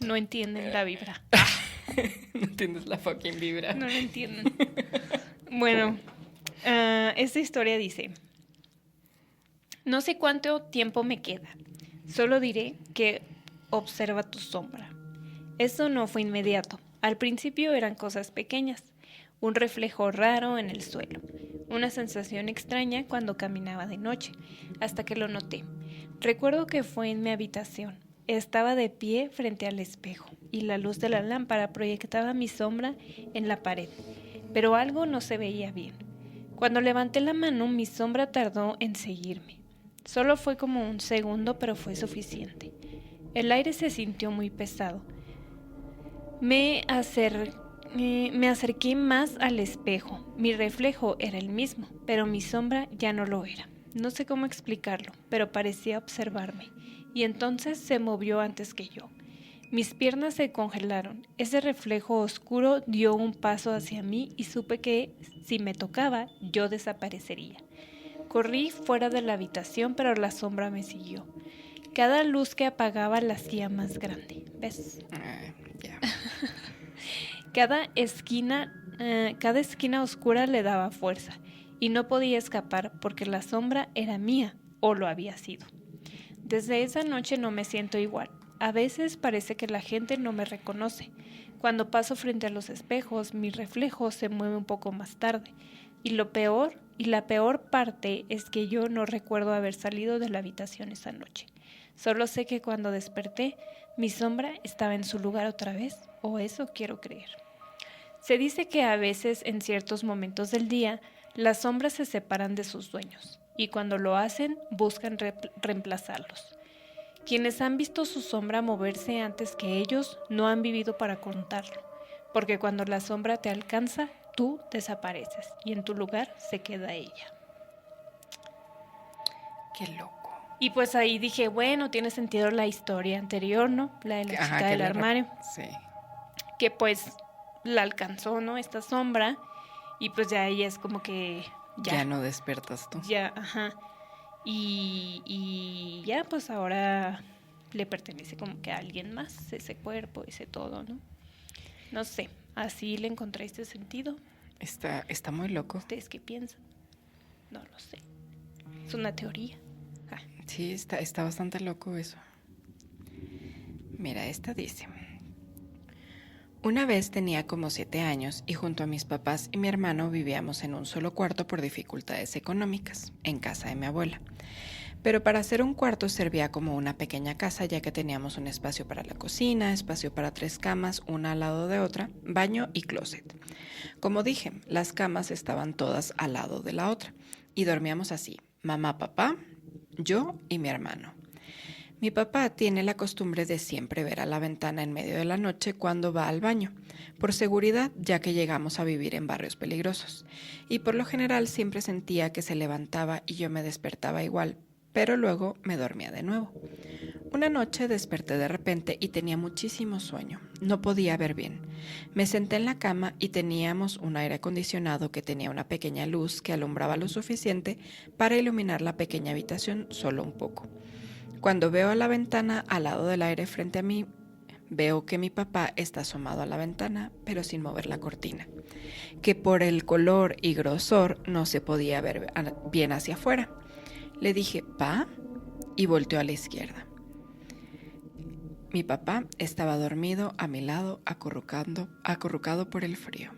No entienden la vibra. No entiendes la fucking vibra. No lo entienden. Bueno, esta historia dice: no sé cuánto tiempo me queda. Solo diré que observa tu sombra. Esto no fue inmediato. Al principio eran cosas pequeñas. Un reflejo raro en el suelo. Una sensación extraña cuando caminaba de noche, hasta que lo noté. Recuerdo que fue en mi habitación. Estaba de pie frente al espejo y la luz de la lámpara proyectaba mi sombra en la pared, pero algo no se veía bien. Cuando levanté la mano, mi sombra tardó en seguirme. Solo fue como un segundo, pero fue suficiente. El aire se sintió muy pesado. Me acerqué más al espejo. Mi reflejo era el mismo, pero mi sombra ya no lo era. No sé cómo explicarlo, pero parecía observarme. Y entonces se movió antes que yo. Mis piernas se congelaron. Ese reflejo oscuro dio un paso hacia mí y supe que si me tocaba, yo desaparecería. Corrí fuera de la habitación, pero la sombra me siguió. Cada luz que apagaba la hacía más grande. ¿Ves? Ya. Cada esquina oscura le daba fuerza, y no podía escapar porque la sombra era mía, o lo había sido. Desde esa noche no me siento igual. A veces parece que la gente no me reconoce. Cuando paso frente a los espejos, mi reflejo se mueve un poco más tarde. Y la peor parte es que yo no recuerdo haber salido de la habitación esa noche. Solo sé que cuando desperté, mi sombra estaba en su lugar otra vez, o eso quiero creer. Se dice que a veces, en ciertos momentos del día, las sombras se separan de sus dueños, y cuando lo hacen, buscan reemplazarlos. Quienes han visto su sombra moverse antes que ellos no han vivido para contarlo, porque cuando la sombra te alcanza, tú desapareces y en tu lugar se queda ella. Qué loco. Y pues ahí dije, bueno, tiene sentido la historia anterior, ¿no? La de la chica del armario. Sí. Que pues la alcanzó, ¿no? Esta sombra, y pues ya ella es como que ya no despiertas tú. Ya, ajá. Y ya pues ahora le pertenece como que a alguien más, ese cuerpo, ese todo, ¿no? No sé, así le encontré este sentido. Está muy loco. ¿Ustedes qué piensan? No lo sé. Es una teoría. Sí, está bastante loco eso. Mira, esta dice: una vez tenía como 7 años y junto a mis papás y mi hermano vivíamos en un solo cuarto por dificultades económicas, en casa de mi abuela. Pero para hacer un cuarto servía como una pequeña casa, ya que teníamos un espacio para la cocina, espacio para 3 camas, una al lado de otra, baño y closet. Como dije, las camas estaban todas al lado de la otra y dormíamos así: mamá, papá, yo y mi hermano. Mi papá tiene la costumbre de siempre ver a la ventana en medio de la noche cuando va al baño, por seguridad, ya que llegamos a vivir en barrios peligrosos, y por lo general siempre sentía que se levantaba y yo me despertaba igual, pero luego me dormía de nuevo. Una noche desperté de repente y tenía muchísimo sueño, no podía ver bien. Me senté en la cama y teníamos un aire acondicionado que tenía una pequeña luz que alumbraba lo suficiente para iluminar la pequeña habitación solo un poco. Cuando veo a la ventana al lado del aire frente a mí, veo que mi papá está asomado a la ventana, pero sin mover la cortina, que por el color y grosor no se podía ver bien hacia afuera. Le dije, ¿pa? Y volteó a la izquierda. Mi papá estaba dormido a mi lado, acurrucado por el frío.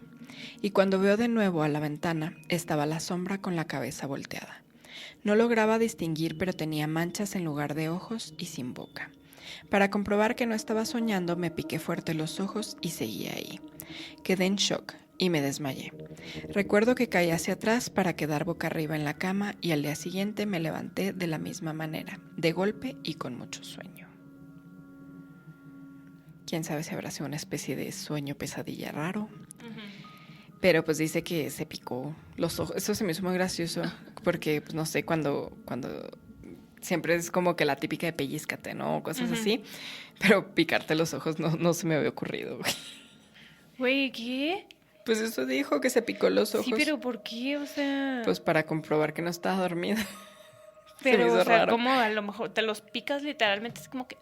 Y cuando veo de nuevo a la ventana, estaba la sombra con la cabeza volteada. No lograba distinguir, pero tenía manchas en lugar de ojos y sin boca. Para comprobar que no estaba soñando, me piqué fuerte los ojos y seguí ahí. Quedé en shock y me desmayé. Recuerdo que caí hacia atrás para quedar boca arriba en la cama y al día siguiente me levanté de la misma manera, de golpe y con mucho sueño. Quién sabe si habrá sido una especie de sueño pesadilla raro. Pero pues dice que se picó los ojos. Eso se me hizo muy gracioso porque, pues no sé, cuando siempre es como que la típica de pellizcate, ¿no? Cosas así. Pero picarte los ojos no se me había ocurrido. Güey, ¿qué? Pues eso dijo, que se picó los ojos. Sí, pero ¿por qué? O sea... Pues para comprobar que no estaba dormida. Pero, o sea, como a lo mejor te los picas literalmente, es como que,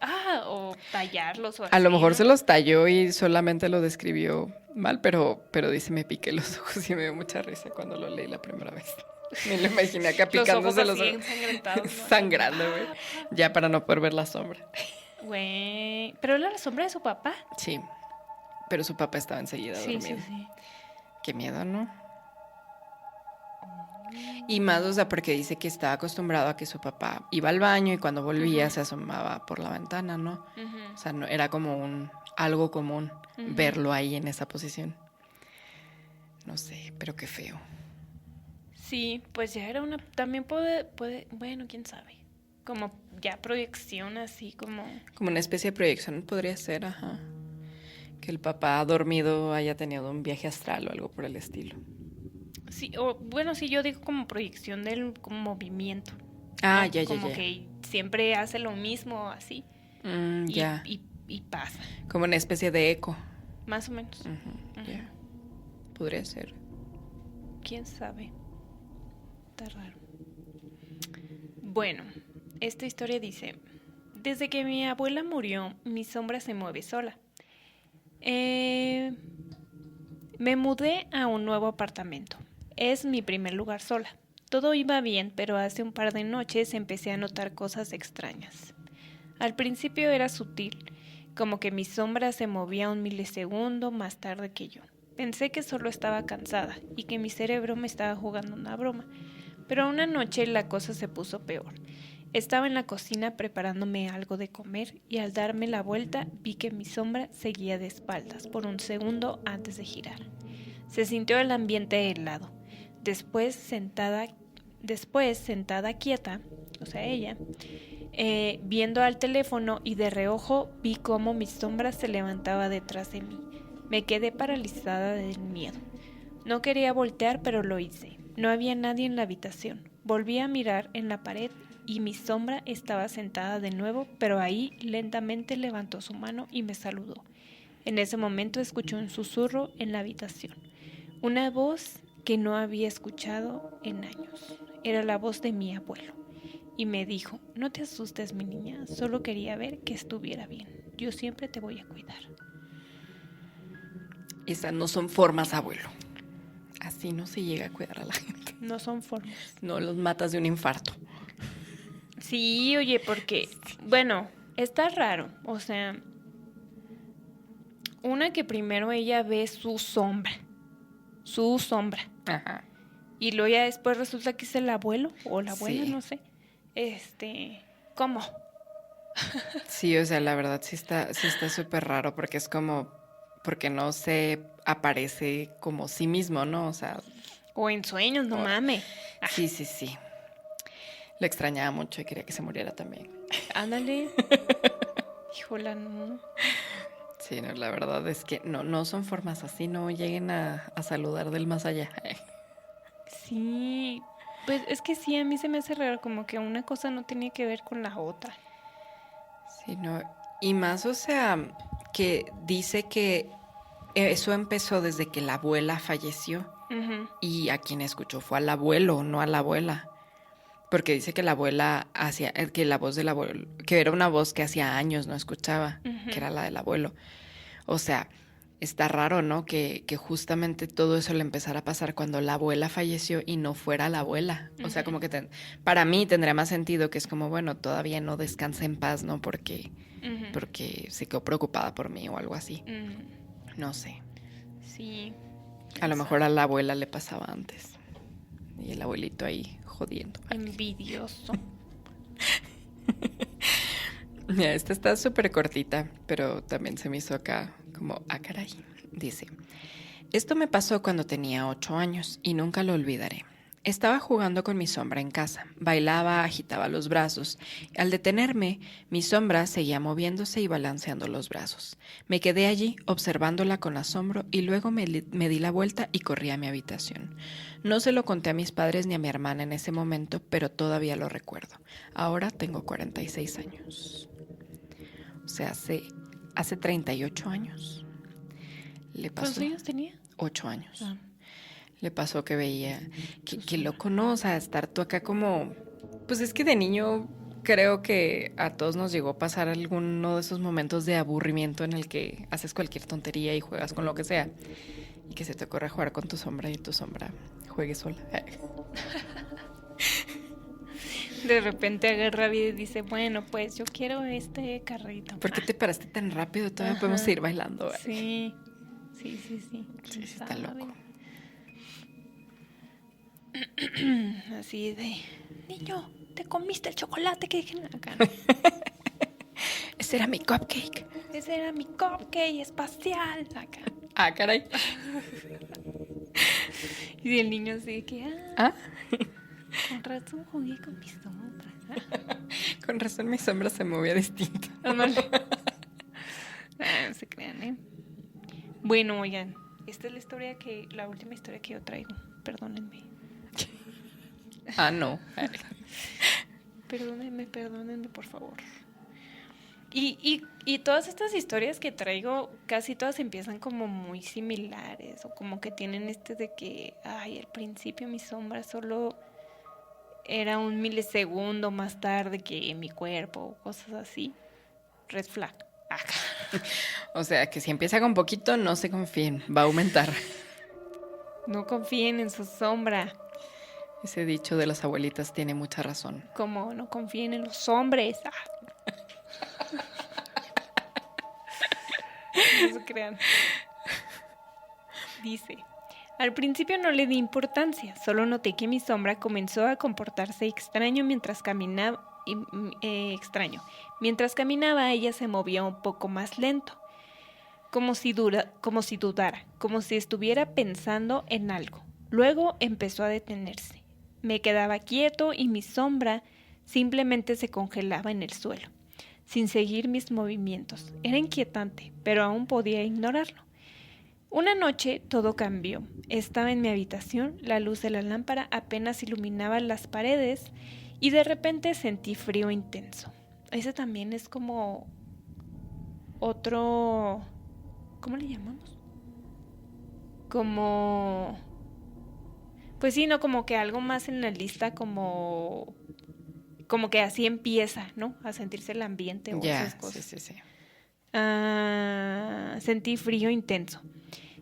o tallarlos o así, a lo mejor, ¿no? se los talló y solamente lo describió mal, pero dice, me piqué los ojos y me dio mucha risa cuando lo leí la primera vez. Me lo imaginé acá picándose los ojos. ¿No? Sangrando, güey. Ya para no poder ver la sombra. Güey, ¿pero era la sombra de su papá? Sí, pero su papá estaba enseguida dormido. Sí. Qué miedo, ¿no? Y más, o sea, porque dice que estaba acostumbrado a que su papá iba al baño y cuando volvía se asomaba por la ventana, ¿no? O sea, no, era como algo común verlo ahí en esa posición. No sé, pero qué feo. Sí, pues ya era una... También puede, bueno, quién sabe. Como ya proyección así como... Como una especie de proyección podría ser, ajá. Que el papá dormido haya tenido un viaje astral o algo por el estilo. Sí, o bueno, sí, yo digo como proyección del como movimiento. Ah, ¿no? ya. Como que siempre hace lo mismo así. Ya. Y pasa. Como una especie de eco. Más o menos. Ya. Podría ser. ¿Quién sabe? Está raro. Bueno, esta historia dice: desde que mi abuela murió, mi sombra se mueve sola. Me mudé a un nuevo apartamento. Es mi primer lugar sola. Todo iba bien, pero hace un par de noches empecé a notar cosas extrañas. Al principio era sutil, como que mi sombra se movía un milisegundo más tarde que yo. Pensé que solo estaba cansada y que mi cerebro me estaba jugando una broma. Pero una noche la cosa se puso peor. Estaba en la cocina preparándome algo de comer y al darme la vuelta vi que mi sombra seguía de espaldas por un segundo antes de girar. Se sintió el ambiente helado. Después sentada quieta, o sea ella, viendo al teléfono y de reojo vi cómo mi sombra se levantaba detrás de mí. Me quedé paralizada del miedo. No quería voltear, pero lo hice. No había nadie en la habitación. Volví a mirar en la pared y mi sombra estaba sentada de nuevo, pero ahí lentamente levantó su mano y me saludó. En ese momento escuché un susurro en la habitación. Una voz que no había escuchado en años. Era la voz de mi abuelo. Y me dijo: no te asustes, mi niña, solo quería ver que estuviera bien. Yo siempre te voy a cuidar. Esas no son formas, abuelo. Así no se llega a cuidar a la gente. No son formas. No los matas de un infarto. Sí, oye, porque, bueno, está raro. O sea, una que primero ella ve su sombra. Su sombra. Ajá. Y luego ya después resulta que es el abuelo o la abuela, Sí. no sé. ¿Cómo? Sí, o sea, la verdad sí está súper raro porque es como, porque no se aparece como sí mismo, ¿no? O sea, O en sueños, no mames. sí, sí, sí. Lo extrañaba mucho y quería que se muriera también. Ándale. Híjola, no. Sí, no, la verdad es que no son formas así, no lleguen a saludar del más allá. Sí, pues es que sí, a mí se me hace raro, como que una cosa no tiene que ver con la otra. Sí, no. Y más, o sea, que dice que eso empezó desde que la abuela falleció. Uh-huh. Y a quien escuchó fue al abuelo, no a la abuela. Porque dice que la abuela hacía, que la voz del abuelo, que era una voz que hacía años no escuchaba, que era la del abuelo. O sea, está raro, ¿no? Que justamente todo eso le empezara a pasar cuando la abuela falleció y no fuera la abuela. O sea, como que para mí tendría más sentido que es como, bueno, todavía no descansa en paz, ¿no? Porque se quedó preocupada por mí o algo así. No sé. Sí. A lo mejor a la abuela le pasaba antes. Y el abuelito ahí jodiendo. Envidioso. Mira, esta está súper cortita, pero también se me hizo acá como, caray. Dice: esto me pasó cuando tenía 8 años y nunca lo olvidaré. Estaba jugando con mi sombra en casa. Bailaba, agitaba los brazos. Al detenerme, mi sombra seguía moviéndose y balanceando los brazos. Me quedé allí observándola con asombro y luego me di la vuelta y corrí a mi habitación. No se lo conté a mis padres ni a mi hermana en ese momento, pero todavía lo recuerdo. Ahora tengo 46 años. O sea, hace 38 años. Le pasó. ¿Cuántos años tenía? 8 años. Le pasó que veía, que loco, ¿no? O sea, estar tú acá como, pues es que de niño creo que a todos nos llegó a pasar alguno de esos momentos de aburrimiento en el que haces cualquier tontería y juegas con lo que sea. Y que se te ocurre jugar con tu sombra y tu sombra juegue sola. De repente agarra vida y dice: bueno, pues yo quiero este carrito. ¿Por qué te paraste tan rápido? Todavía podemos seguir bailando. Sí. Sí. Sí, está loco. Así de: niño, te comiste el chocolate que dejé acá. Ese era mi cupcake. Ese era mi cupcake espacial acá. Caray. Y el niño así de que, con razón jugué con mi sombra. Con razón mi sombra se movía distinto. No se crean, ¿eh? Bueno, oigan, esta es la última historia que yo traigo. Perdónenme. No. Perdónenme, por favor. Y todas estas historias que traigo, casi todas empiezan como muy similares, o como que tienen de que, al principio mi sombra solo era un milisegundo más tarde que mi cuerpo, cosas así, red flag. O sea, que si empieza con poquito, no se confíen, va a aumentar. No confíen en su sombra. Ese dicho de las abuelitas tiene mucha razón. Como no confíen en los hombres. No se crean. Dice, al principio no le di importancia, solo noté que mi sombra comenzó a comportarse extraño mientras caminaba. Mientras caminaba, ella se movía un poco más lento, como si dudara, como si estuviera pensando en algo. Luego empezó a detenerse. Me quedaba quieto y mi sombra simplemente se congelaba en el suelo, sin seguir mis movimientos. Era inquietante, pero aún podía ignorarlo. Una noche todo cambió. Estaba en mi habitación, la luz de la lámpara apenas iluminaba las paredes y de repente sentí frío intenso. Ese también es como otro... ¿Cómo le llamamos? Como... Pues sí, no, como que algo más en la lista, como que así empieza, ¿no? A sentirse el ambiente o esas cosas. Sí. Sentí frío intenso,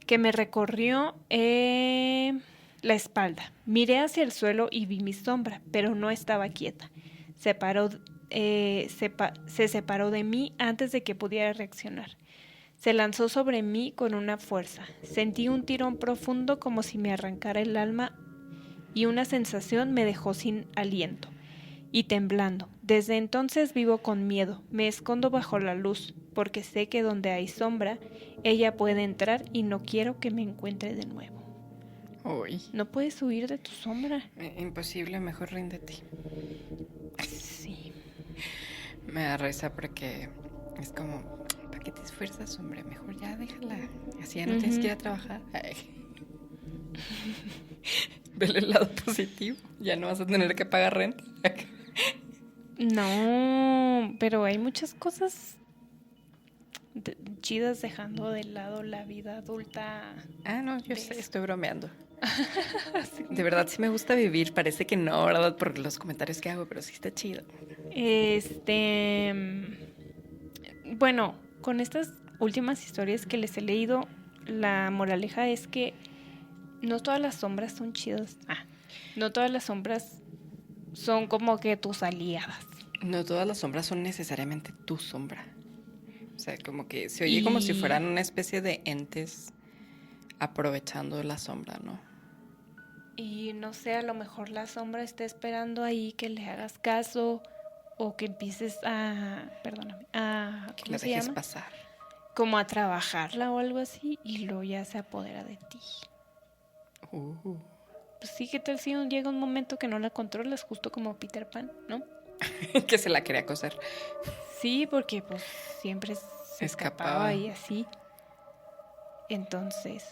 que me recorrió la espalda. Miré hacia el suelo y vi mi sombra, pero no estaba quieta. Se separó de mí antes de que pudiera reaccionar. Se lanzó sobre mí con una fuerza. Sentí un tirón profundo como si me arrancara el alma y una sensación me dejó sin aliento y temblando. Desde entonces vivo con miedo. Me escondo bajo la luz porque sé que donde hay sombra, ella puede entrar y no quiero que me encuentre de nuevo. Uy. No puedes huir de tu sombra. Imposible, mejor ríndete. Sí. Me da risa porque es como, ¿para qué te esfuerzas, hombre? Mejor ya déjala. Así ya no tienes que ir a trabajar. Vele el lado positivo. Ya no vas a tener que pagar renta. No, pero hay muchas cosas chidas dejando de lado la vida adulta. No, yo sé, estoy bromeando. Sí. De verdad sí me gusta vivir. Parece que no, ¿verdad? Por los comentarios que hago, pero sí está chido. Bueno, con estas últimas historias que les he leído, la moraleja es que no todas las sombras son chidas. No todas las sombras son como que tus aliadas. No todas las sombras son necesariamente tu sombra. O sea, como que se oye como si fueran una especie de entes aprovechando la sombra, ¿no? Y no sé, a lo mejor la sombra está esperando ahí que le hagas caso o que empieces perdóname, que la dejes pasar. Como a trabajarla o algo así y luego ya se apodera de ti. Pues sí, ¿qué tal si llega un momento que no la controlas, justo como Peter Pan, ¿no? Que se la quería coser. Sí, porque pues siempre se escapaba y así. Entonces...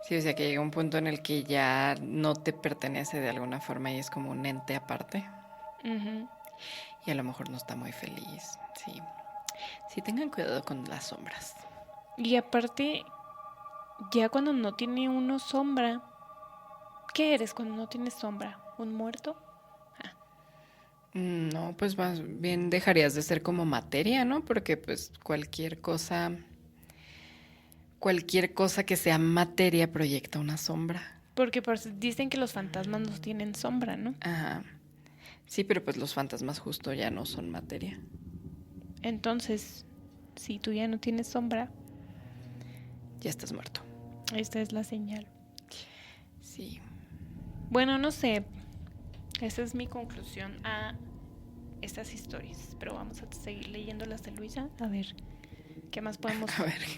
Sí, o sea que llega un punto en el que ya no te pertenece de alguna forma y es como un ente aparte. Uh-huh. Y a lo mejor no está muy feliz. Sí. Sí, tengan cuidado con las sombras. Y aparte, ya cuando no tiene uno sombra, ¿qué eres cuando no tienes sombra? ¿Un muerto? No, pues más bien dejarías de ser como materia, ¿no? Porque pues cualquier cosa que sea materia proyecta una sombra. Porque pues, dicen que los fantasmas no tienen sombra, ¿no? Ajá. Sí, pero pues los fantasmas justo ya no son materia. Entonces, si tú ya no tienes sombra, ya estás muerto. Esta es la señal. Sí. Bueno, no sé. Esa es mi conclusión a estas historias. Pero vamos a seguir leyendo las de Luisa. A ver qué más podemos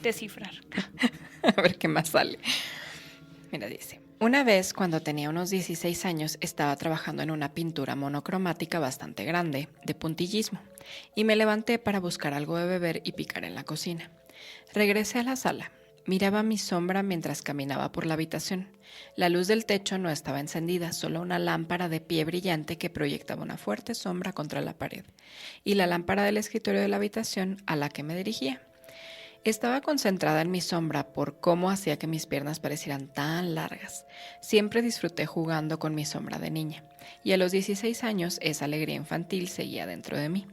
descifrar. A ver qué más sale. Mira, dice: una vez, cuando tenía unos 16 años, estaba trabajando en una pintura monocromática bastante grande, de puntillismo, y me levanté para buscar algo de beber y picar en la cocina. Regresé a la sala. Miraba mi sombra mientras caminaba por la habitación. La luz del techo no estaba encendida, solo una lámpara de pie brillante que proyectaba una fuerte sombra contra la pared, y la lámpara del escritorio de la habitación a la que me dirigía. Estaba concentrada en mi sombra por cómo hacía que mis piernas parecieran tan largas. Siempre disfruté jugando con mi sombra de niña, y a los 16 años esa alegría infantil seguía dentro de mí.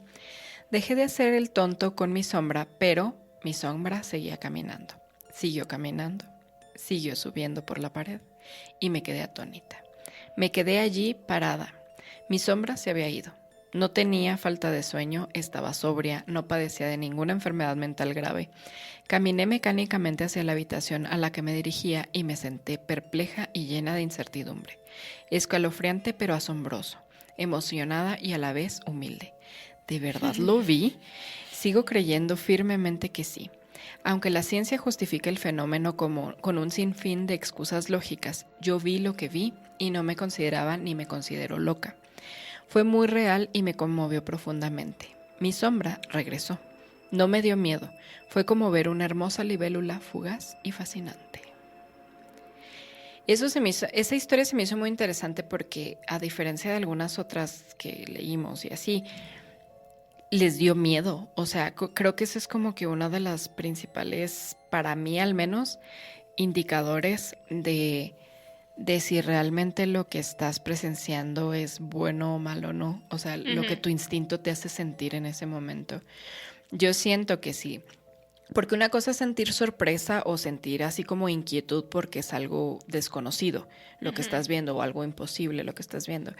Dejé de hacer el tonto con mi sombra, pero mi sombra seguía caminando. Siguió caminando, siguió subiendo por la pared, y me quedé atónita. Me quedé allí parada. Mi sombra se había ido. No tenía falta de sueño, estaba sobria, no padecía de ninguna enfermedad mental grave. Caminé mecánicamente hacia la habitación a la que me dirigía y me senté perpleja y llena de incertidumbre. Escalofriante pero asombroso, emocionada y a la vez humilde. ¿De verdad lo vi? Sigo creyendo firmemente que sí. Aunque la ciencia justifica el fenómeno con un sinfín de excusas lógicas, yo vi lo que vi y no me consideraba ni me considero loca. Fue muy real y me conmovió profundamente. Mi sombra regresó. No me dio miedo. Fue como ver una hermosa libélula fugaz y fascinante. Esa historia se me hizo muy interesante porque, a diferencia de algunas otras que leímos y así, les dio miedo. O sea, creo que ese es como que una de las principales, para mí al menos, indicadores de si realmente lo que estás presenciando es bueno o malo o no. O sea, lo que tu instinto te hace sentir en ese momento. Yo siento que sí. Porque una cosa es sentir sorpresa o sentir así como inquietud porque es algo desconocido lo que estás viendo, o algo imposible lo que estás viendo.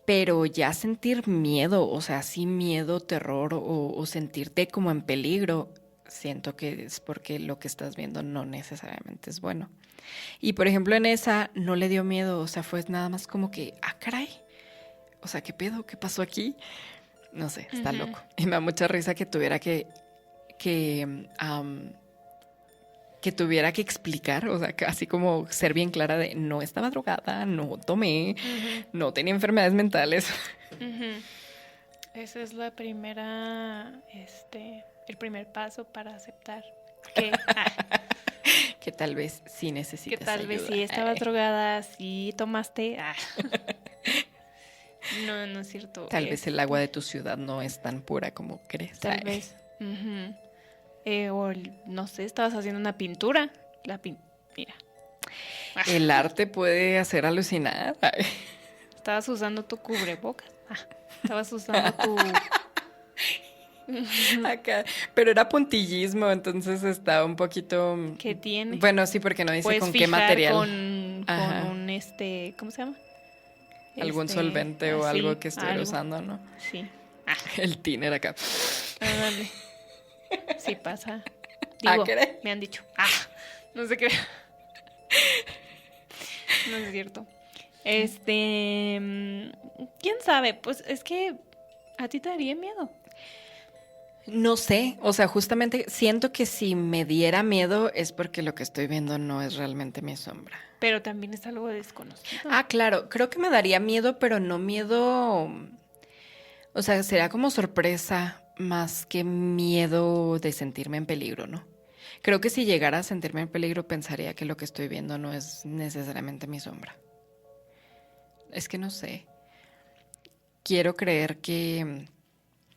Pero ya sentir miedo, o sea, sí miedo, terror o sentirte como en peligro, siento que es porque lo que estás viendo no necesariamente es bueno. Y por ejemplo en esa no le dio miedo, o sea, fue nada más como que, caray, o sea, ¿qué pedo? ¿Qué pasó aquí? No sé, está loco. Y me da mucha risa que tuviera que tuviera que explicar, o sea, así como ser bien clara de no estaba drogada, no tomé, no tenía enfermedades mentales. Esa es la primera, el primer paso para aceptar que, que tal vez sí necesitas que tal ayuda. vez sí estabas drogada, sí tomaste. No es cierto. Tal vez el agua de tu ciudad no es tan pura como crees. Tal vez. O no sé, estabas haciendo una pintura. Mira. El arte puede hacer alucinar. Estabas usando tu cubrebocas. Estabas usando tu... Acá. Pero era puntillismo, entonces estaba un poquito... ¿Qué tiene? Bueno, sí, porque no dice puedes con qué material. Con un ¿cómo se llama? Algún solvente o algo que estuviera usando, ¿no? Sí. El tiner acá. Dale. Sí pasa. Digo, ¿crees? me han dicho. No sé qué. No es cierto. ¿Quién sabe? Pues es que a ti te daría miedo. No sé, o sea, justamente siento que si me diera miedo es porque lo que estoy viendo no es realmente mi sombra. Pero también es algo desconocido. Claro, creo que me daría miedo, pero no miedo, o sea, sería como sorpresa más que miedo de sentirme en peligro, ¿no? Creo que si llegara a sentirme en peligro pensaría que lo que estoy viendo no es necesariamente mi sombra. Es que no sé. Quiero creer que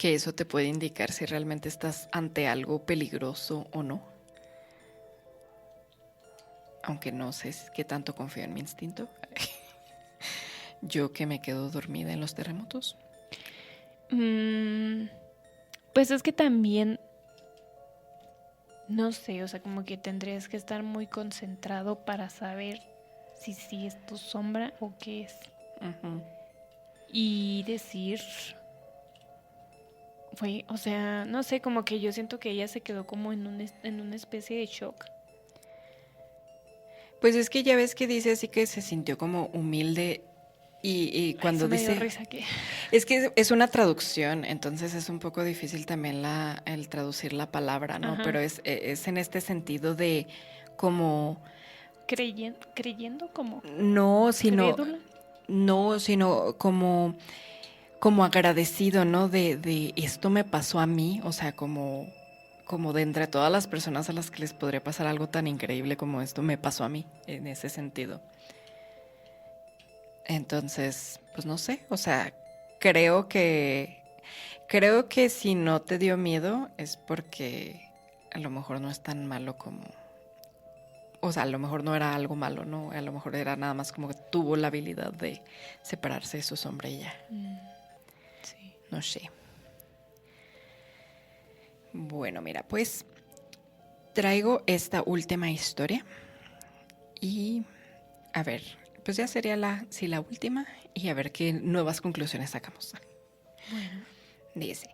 eso te puede indicar si realmente estás ante algo peligroso o no. Aunque no sé qué tanto confío en mi instinto. Yo que me quedo dormida en los terremotos. Pues es que también, no sé, o sea, como que tendrías que estar muy concentrado para saber si sí es tu sombra o qué es. Y decir... o sea, no sé, como que yo siento que ella se quedó como en una especie de shock. Pues es que ya ves que dice así que se sintió como humilde y cuando Eso me dice... dio risa que... Es que es una traducción, entonces es un poco difícil también el traducir la palabra, ¿no? Pero es en este sentido de como... Creyendo como... No, sino... ¿Crédula? No, sino como agradecido, ¿no? De esto me pasó a mí, o sea, como de entre todas las personas a las que les podría pasar algo tan increíble como esto me pasó a mí, en ese sentido. Entonces, pues no sé, o sea, creo que si no te dio miedo es porque a lo mejor no es tan malo como... O sea, a lo mejor no era algo malo, ¿no? A lo mejor era nada más como que tuvo la habilidad de separarse de su sombra y ya. Sí. No sé. Bueno, mira, pues traigo esta última historia. Y a ver, pues ya sería la última. Y a ver qué nuevas conclusiones sacamos. Bueno. Dice...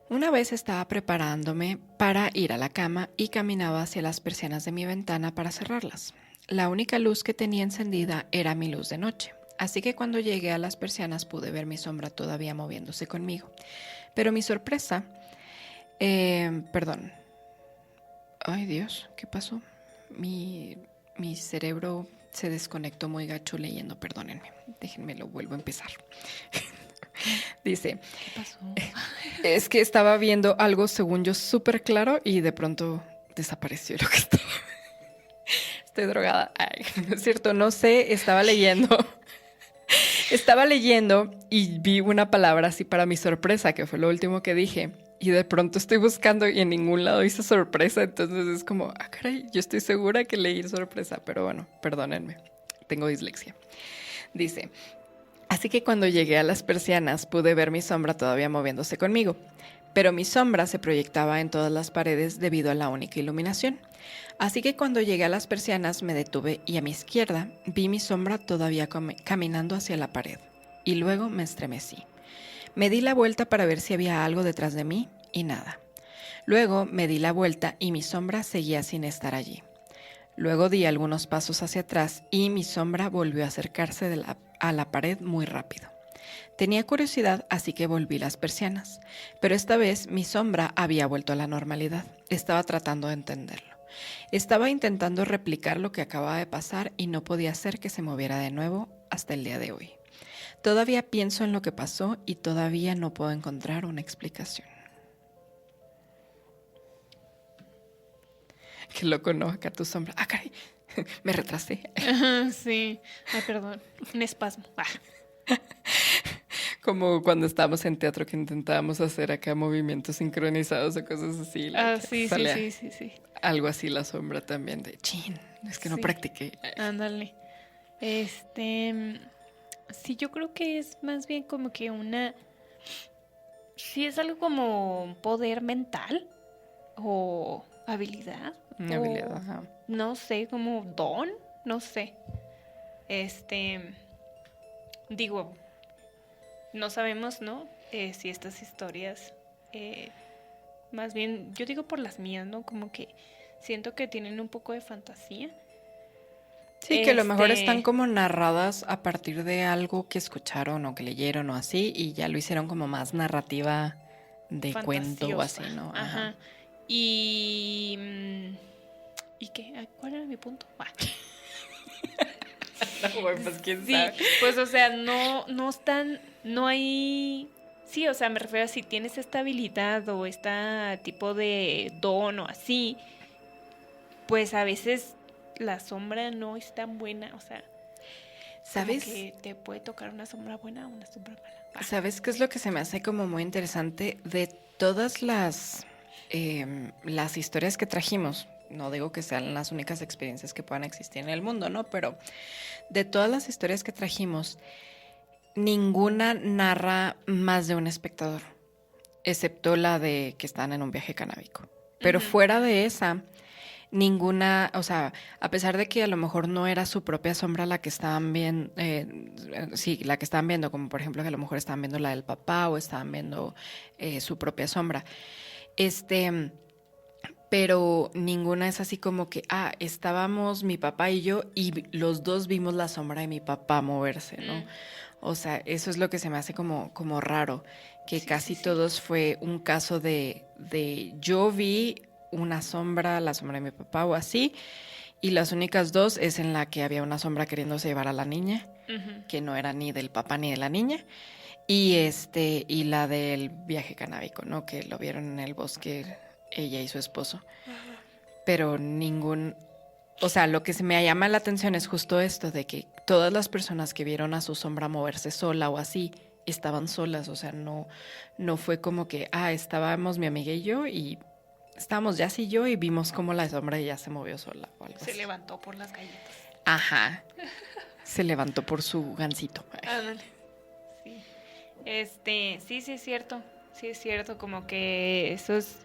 Una vez estaba preparándome para ir a la cama y caminaba hacia las persianas de mi ventana para cerrarlas. La única luz que tenía encendida era mi luz de noche, así que cuando llegué a las persianas pude ver mi sombra todavía moviéndose conmigo. Pero mi sorpresa... perdón. Ay, Dios, ¿qué pasó? Mi cerebro se desconectó muy gacho leyendo, perdónenme. Déjenme lo vuelvo a empezar. Dice, ¿Qué pasó? Es que estaba viendo algo, según yo, súper claro y de pronto desapareció lo que estaba. Estoy drogada. Ay, no es cierto, no sé, estaba leyendo. Estaba leyendo y vi una palabra así para mi sorpresa, que fue lo último que dije. Y de pronto estoy buscando y en ningún lado hice sorpresa. Entonces es como, caray, yo estoy segura que leí sorpresa. Pero bueno, perdónenme, tengo dislexia. Dice... Así que cuando llegué a las persianas pude ver mi sombra todavía moviéndose conmigo, pero mi sombra se proyectaba en todas las paredes debido a la única iluminación. Así que cuando llegué a las persianas me detuve y a mi izquierda vi mi sombra todavía caminando hacia la pared. Y luego me estremecí. Me di la vuelta para ver si había algo detrás de mí y nada. Luego me di la vuelta y mi sombra seguía sin estar allí. Luego di algunos pasos hacia atrás y mi sombra volvió a acercarse a la pared muy rápido. Tenía curiosidad, así que volví las persianas, pero esta vez mi sombra había vuelto a la normalidad. Estaba tratando de entenderlo. Estaba intentando replicar lo que acababa de pasar y no podía hacer que se moviera de nuevo hasta el día de hoy. Todavía pienso en lo que pasó y todavía no puedo encontrar una explicación. Qué loco, ¿no? Acá tu sombra. Caray, me retrasé. Sí. Ay, perdón. Un espasmo. Como cuando estábamos en teatro que intentábamos hacer acá movimientos sincronizados o cosas así. Sí. Algo así la sombra también de chin. Es que no practiqué. Ándale. Sí, yo creo que es más bien como que sí, es algo como poder mental o habilidad. Habilidad, ajá. No sé, como don, no sé. Digo, no sabemos, ¿no? Si estas historias, más bien, yo digo por las mías, ¿no? Como que siento que tienen un poco de fantasía. Sí, que a lo mejor están como narradas a partir de algo que escucharon o que leyeron o así, y ya lo hicieron como más narrativa de cuento o así, ¿no? Ajá. ¿Y qué? ¿Cuál era mi punto? No, güey, pues quién sabe. Pues o sea, no hay... Sí, o sea, me refiero a si tienes esta habilidad o este tipo de don o así, pues a veces la sombra no es tan buena, o sea, ¿sabes? Como que te puede tocar una sombra buena o una sombra mala. ¿Sabes qué es lo que se me hace como muy interesante de todas las historias que trajimos? No digo que sean las únicas experiencias que puedan existir en el mundo, ¿no? Pero de todas las historias que trajimos, ninguna narra más de un espectador, excepto la de que están en un viaje canábico. Pero fuera de esa, ninguna, o sea, a pesar de que a lo mejor no era su propia sombra la que estaban viendo, la que estaban viendo, como por ejemplo que a lo mejor estaban viendo la del papá o estaban viendo su propia sombra, pero ninguna es así como que, estábamos mi papá y yo y los dos vimos la sombra de mi papá moverse, ¿no? O sea, eso es lo que se me hace como raro, que casi todos fue un caso de yo vi una sombra, la sombra de mi papá o así, y las únicas dos es en la que había una sombra queriéndose llevar a la niña, que no era ni del papá ni de la niña, y la del viaje canábico, ¿no? Que lo vieron en el bosque ella y su esposo. Pero o sea, lo que se me llama la atención es justo esto, de que todas las personas que vieron a su sombra moverse sola o así, estaban solas, o sea, no fue como que, estábamos mi amiga y yo y estábamos Jazz y yo y vimos cómo la sombra ya se movió sola o algo Se así. levantó por las galletas. Ajá. Se levantó por su gansito. Ándale. Sí. Sí es cierto. Sí es cierto, como que eso es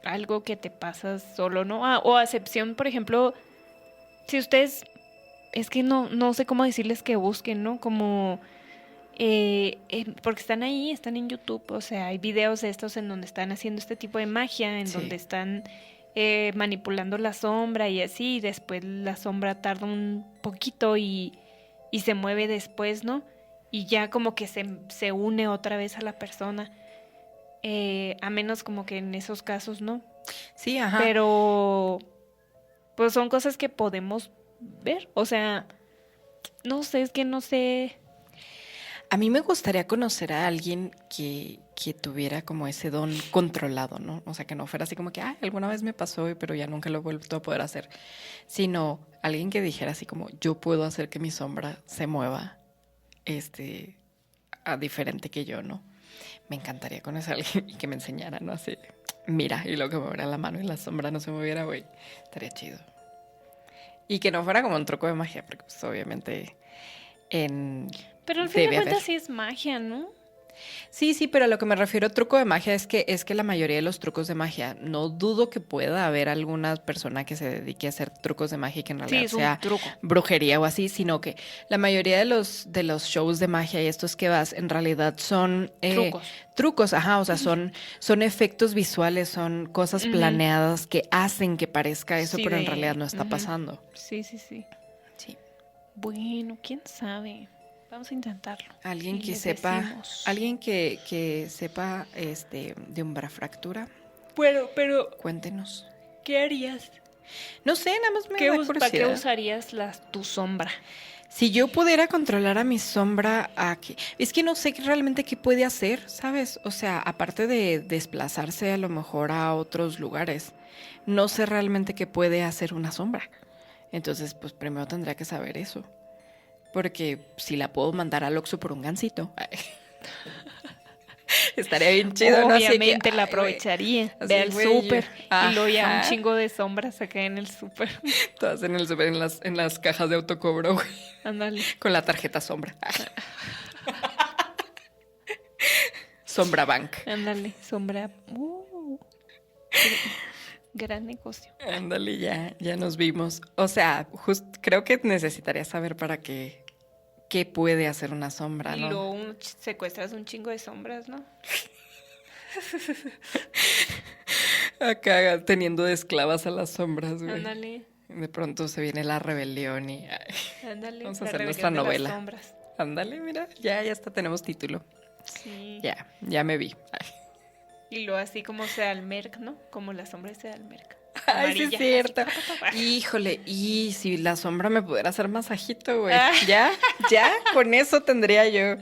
algo que te pasa solo, ¿no? O a excepción, por ejemplo, si ustedes, es que no sé cómo decirles que busquen, ¿no? Como, porque están ahí, están en YouTube, o sea, hay videos de estos en donde están haciendo este tipo de magia, en Sí. donde están manipulando la sombra y así, y después la sombra tarda un poquito y se mueve después, ¿no? Y ya como que se une otra vez a la persona. A menos como que en esos casos, ¿no? Sí, ajá. Pero pues son cosas que podemos ver. O sea, no sé, es que no sé. A mí me gustaría conocer a alguien que tuviera como ese don controlado, ¿no? O sea, que no fuera así como que, alguna vez me pasó, pero ya nunca lo he vuelto a poder hacer. Sino alguien que dijera así como, yo puedo hacer que mi sombra se mueva, a diferente que yo, ¿no? Me encantaría conocer a alguien y que me enseñara, ¿no? Así, mira, y luego que me moviera la mano y la sombra no se moviera, güey. Estaría chido. Y que no fuera como un truco de magia, porque pues obviamente Pero al fin de debe cuentas haber. sí es magia, ¿no? Sí, pero a lo que me refiero truco de magia es que la mayoría de los trucos de magia, no dudo que pueda haber alguna persona que se dedique a hacer trucos de magia y que en Sí, realidad es un sea truco. brujería o así, sino que la mayoría de los shows de magia y estos que vas en realidad son Trucos. trucos, ajá, o sea, son efectos visuales, son cosas planeadas que hacen que parezca eso, Sí, pero en realidad no está pasando. Sí. Sí. Bueno, quién sabe. Vamos a intentarlo. Alguien Y que les sepa, decimos. alguien que sepa de umbrafractura, Bueno, pero cuéntenos. ¿qué harías? No sé, nada más me da ¿Para qué curiosidad. usarías tu sombra? Si yo pudiera controlar a mi sombra, es que no sé realmente qué puede hacer, ¿sabes? O sea, aparte de desplazarse a lo mejor a otros lugares, no sé realmente qué puede hacer una sombra. Entonces, pues primero tendría que saber eso. Porque si la puedo mandar al Oxxo por un gansito, estaría bien chido, ¿no? Así que, Obviamente la ay, güey, aprovecharía. Ve así, al güey, súper y luego ya un ajá. chingo de sombras acá en el súper. Todas en el súper, en las cajas de autocobro, güey. Ándale. Con la tarjeta sombra. Sombra Bank. Ándale, sombra. Gran negocio. Ándale, ya nos vimos. O sea, creo que necesitaría saber para qué puede hacer una sombra, Y ¿no? luego secuestras un chingo de sombras, ¿no? Acá teniendo de esclavas a las sombras, güey. Ándale, De pronto se viene la rebelión y ándale. vamos a La hacer rebelión nuestra de las novela. sombras. Ándale, mira, ya hasta tenemos título. Sí. Ya me vi. Y luego así como sea el Merc, ¿no? Como la sombra de el Merc. Ay, sí es Amarilla, cierto. así. Híjole, y si la sombra me pudiera hacer masajito, güey. Ya, con eso tendría yo.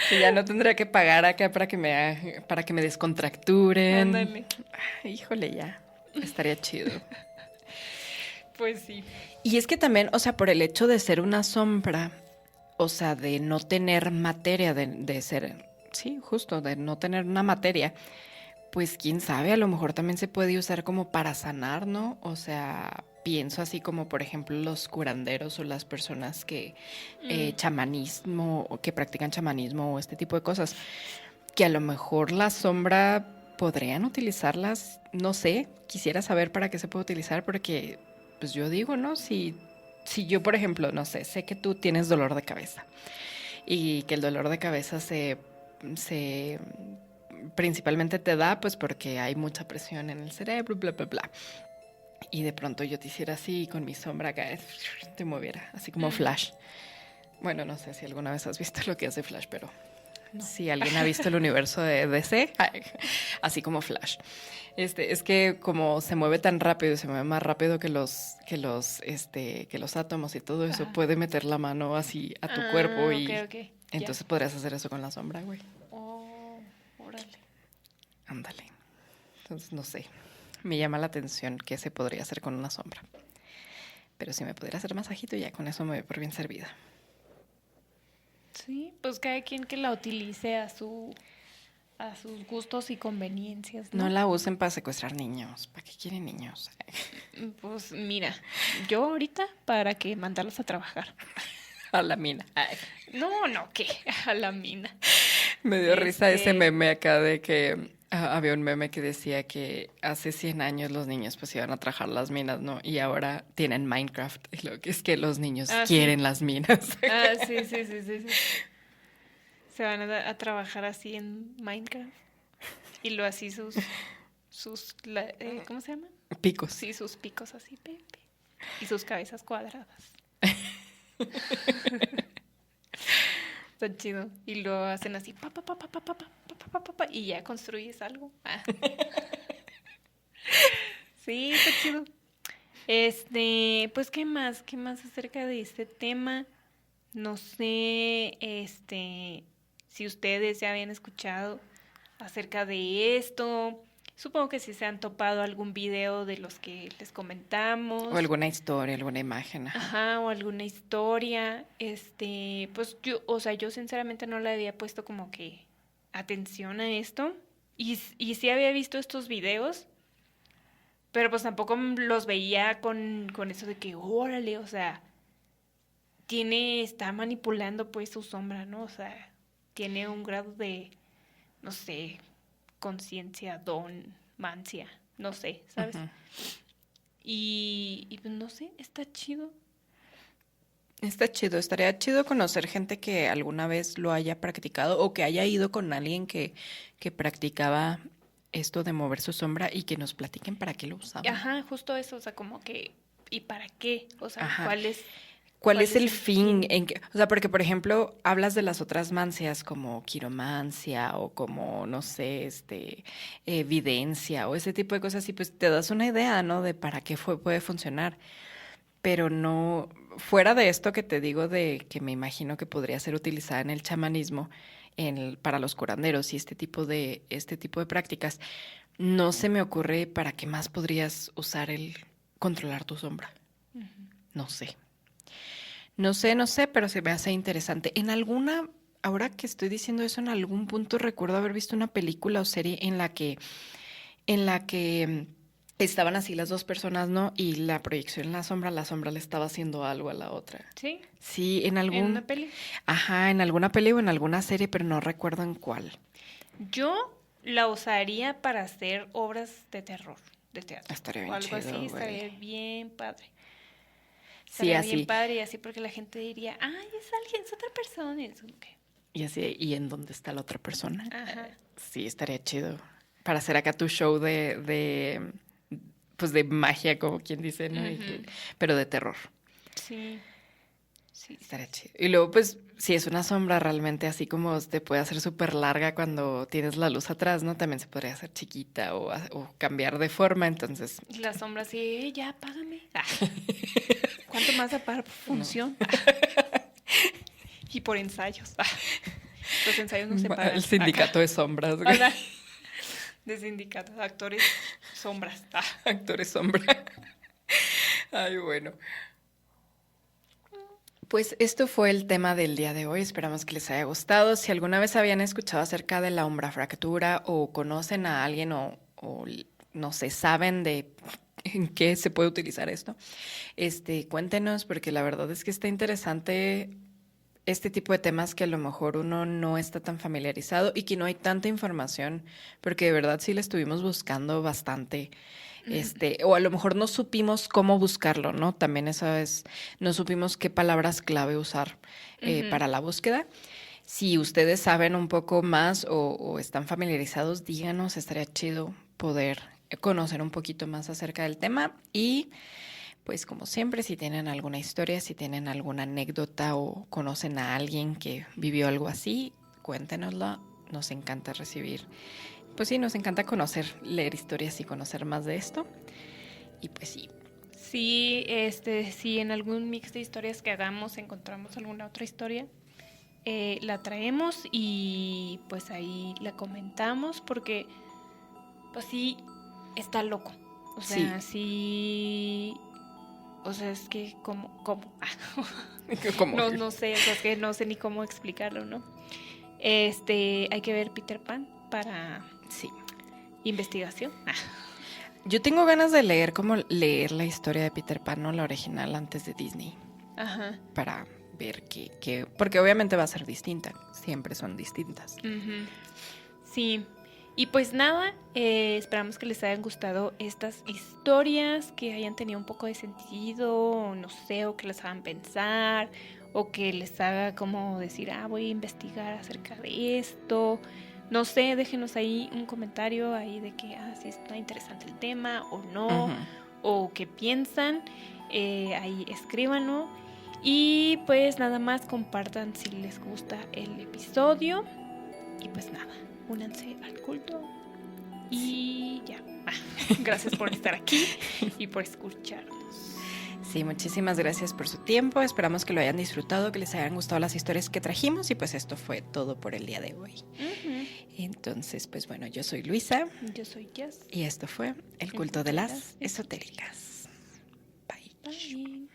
Que ya no tendría que pagar acá para que me descontracturen. Ándale. Ay, híjole, ya. Estaría chido. Pues sí. Y es que también, o sea, por el hecho de ser una sombra, o sea, de no tener materia, de ser, sí, justo, de no tener una materia, pues quién sabe, a lo mejor también se puede usar como para sanar, ¿no? O sea, pienso así como, por ejemplo, los curanderos o las personas que chamanismo, o que practican chamanismo o este tipo de cosas, que a lo mejor la sombra podrían utilizarlas, no sé, quisiera saber para qué se puede utilizar, porque, pues yo digo, ¿no? Si yo, por ejemplo, no sé que tú tienes dolor de cabeza y que el dolor de cabeza se principalmente te da pues porque hay mucha presión en el cerebro, bla, bla, bla. Y de pronto yo te hiciera así con mi sombra acá, te moviera, así como Flash. Bueno, no sé si alguna vez has visto lo que hace Flash, pero no. Si alguien ha visto el universo de DC, así como Flash. Es que como se mueve tan rápido y se mueve más rápido que los átomos y todo eso, puede meter la mano así a tu cuerpo y Okay. entonces podrías hacer eso con la sombra, güey. Órale. Ándale. Entonces, no sé. Me llama la atención qué se podría hacer con una sombra. Pero si me pudiera hacer masajito, ya con eso me voy por bien servida. Sí, pues cada quien que la utilice a su a sus gustos y conveniencias, ¿no? No la usen para secuestrar niños. ¿Para qué quieren niños? Pues mira, yo ahorita para que mandarlos a trabajar. A la mina. Ay. No, ¿qué? A la mina. Me dio risa ese meme acá de que había un meme que decía que hace 100 años los niños pues iban a trabajar las minas, ¿no? Y ahora tienen Minecraft. Y lo que es que los niños quieren las minas. Sí. Se van a trabajar así en Minecraft. Y lo así sus ¿cómo se llama? Picos. Sí, sus picos así, Pepe. Y sus cabezas cuadradas. Está chido. Y lo hacen así, y ya construyes algo. Sí, está chido. Pues, ¿qué más? ¿Qué más acerca de este tema? No sé, si ustedes ya habían escuchado acerca de esto. Supongo que si se han topado algún video de los que les comentamos. O alguna historia, alguna imagen. Ajá, o alguna historia. Pues yo sinceramente no le había puesto como que atención a esto. Y sí había visto estos videos, pero pues tampoco los veía con eso de que, órale, o sea, está manipulando pues su sombra, ¿no? O sea, tiene un grado de, no sé, conciencia, don, mancia, no sé, ¿sabes? Uh-huh. Y pues no sé, está chido. Está chido, estaría chido conocer gente que alguna vez lo haya practicado o que haya ido con alguien que practicaba esto de mover su sombra y que nos platiquen para qué lo usaban. Ajá, justo eso, o sea, como que, ¿y para qué? O sea, ajá. ¿Cuál es el fin? O sea, porque, por ejemplo, hablas de las otras mancias como quiromancia o como, no sé, evidencia o ese tipo de cosas y pues te das una idea, ¿no? De para qué puede funcionar. Pero no, fuera de esto que te digo de que me imagino que podría ser utilizada en el chamanismo, para los curanderos y este tipo de prácticas, no se me ocurre para qué más podrías usar el controlar tu sombra. Uh-huh. No sé, pero se me hace interesante. Ahora que estoy diciendo eso, en algún punto recuerdo haber visto una película o serie en la que estaban así las dos personas, ¿no? Y la proyección en la sombra le estaba haciendo algo a la otra. ¿Sí? Sí, ¿En una peli? Ajá, en alguna peli o en alguna serie, pero no recuerdo en cuál. Yo la usaría para hacer obras de terror, de teatro. Estaría bien o algo chido, así, güey. Estaría bien padre. Sí, así. Bien padre y así porque la gente diría, ay, es alguien, es otra persona. Y así, ¿y en dónde está la otra persona? Ajá. Sí, estaría chido. Para hacer acá tu show de magia, como quien dice, ¿no? Uh-huh. Pero de terror. Sí. Estaría chido. Y luego, pues, si es una sombra realmente así como te puede hacer súper larga cuando tienes la luz atrás, ¿no? También se podría hacer chiquita o cambiar de forma, entonces... Y la sombra así, ya, págame. ¿Cuánto más para función? No. Y por ensayos. Los ensayos no se pagan. El sindicato de sombras. De sindicato, actores sombras. Actores sombra. Ay, bueno. Pues esto fue el tema del día de hoy. Esperamos que les haya gustado. Si alguna vez habían escuchado acerca de la umbrafractura o conocen a alguien o no sé, saben de en qué se puede utilizar esto, cuéntenos, porque la verdad es que está interesante este tipo de temas que a lo mejor uno no está tan familiarizado y que no hay tanta información, porque de verdad sí le estuvimos buscando bastante. O a lo mejor no supimos cómo buscarlo, ¿no? También esa vez no supimos qué palabras clave usar para la búsqueda. Si ustedes saben un poco más o están familiarizados, díganos, estaría chido poder conocer un poquito más acerca del tema. Y pues como siempre, si tienen alguna historia, si tienen alguna anécdota o conocen a alguien que vivió algo así, cuéntenoslo. Nos encanta recibir. Pues sí, nos encanta leer historias y conocer más de esto. Y pues sí. Sí, si en algún mix de historias que hagamos encontramos alguna otra historia, la traemos y pues ahí la comentamos porque pues sí, está loco. O sea, sí o sea, es que ¿cómo? ¿Cómo? No sé, o sea, es que no sé ni cómo explicarlo, ¿no? Hay que ver Peter Pan. para Sí. investigación. Yo tengo ganas de leer la historia de Peter Pan, ¿no? La original antes de Disney. Ajá. Para ver qué... Porque obviamente va a ser distinta. Siempre son distintas. Uh-huh. Sí. Y pues nada, esperamos que les hayan gustado estas historias, que hayan tenido un poco de sentido, o no sé, o que les hagan pensar, o que les haga como decir, voy a investigar acerca de esto. No sé, déjenos ahí un comentario ahí de que si está interesante el tema o no, Uh-huh. o qué piensan, ahí escríbanlo. Y pues nada más compartan si les gusta el episodio. Y pues nada, únanse al culto. Y ya. Gracias por estar aquí y por escucharnos. Sí, muchísimas gracias por su tiempo. Esperamos que lo hayan disfrutado, que les hayan gustado las historias que trajimos. Y pues esto fue todo por el día de hoy. Uh-huh. Entonces, pues bueno, yo soy Luisa. Yo soy Jess. Y esto fue El Culto de las Esotéricas. Bye. Bye.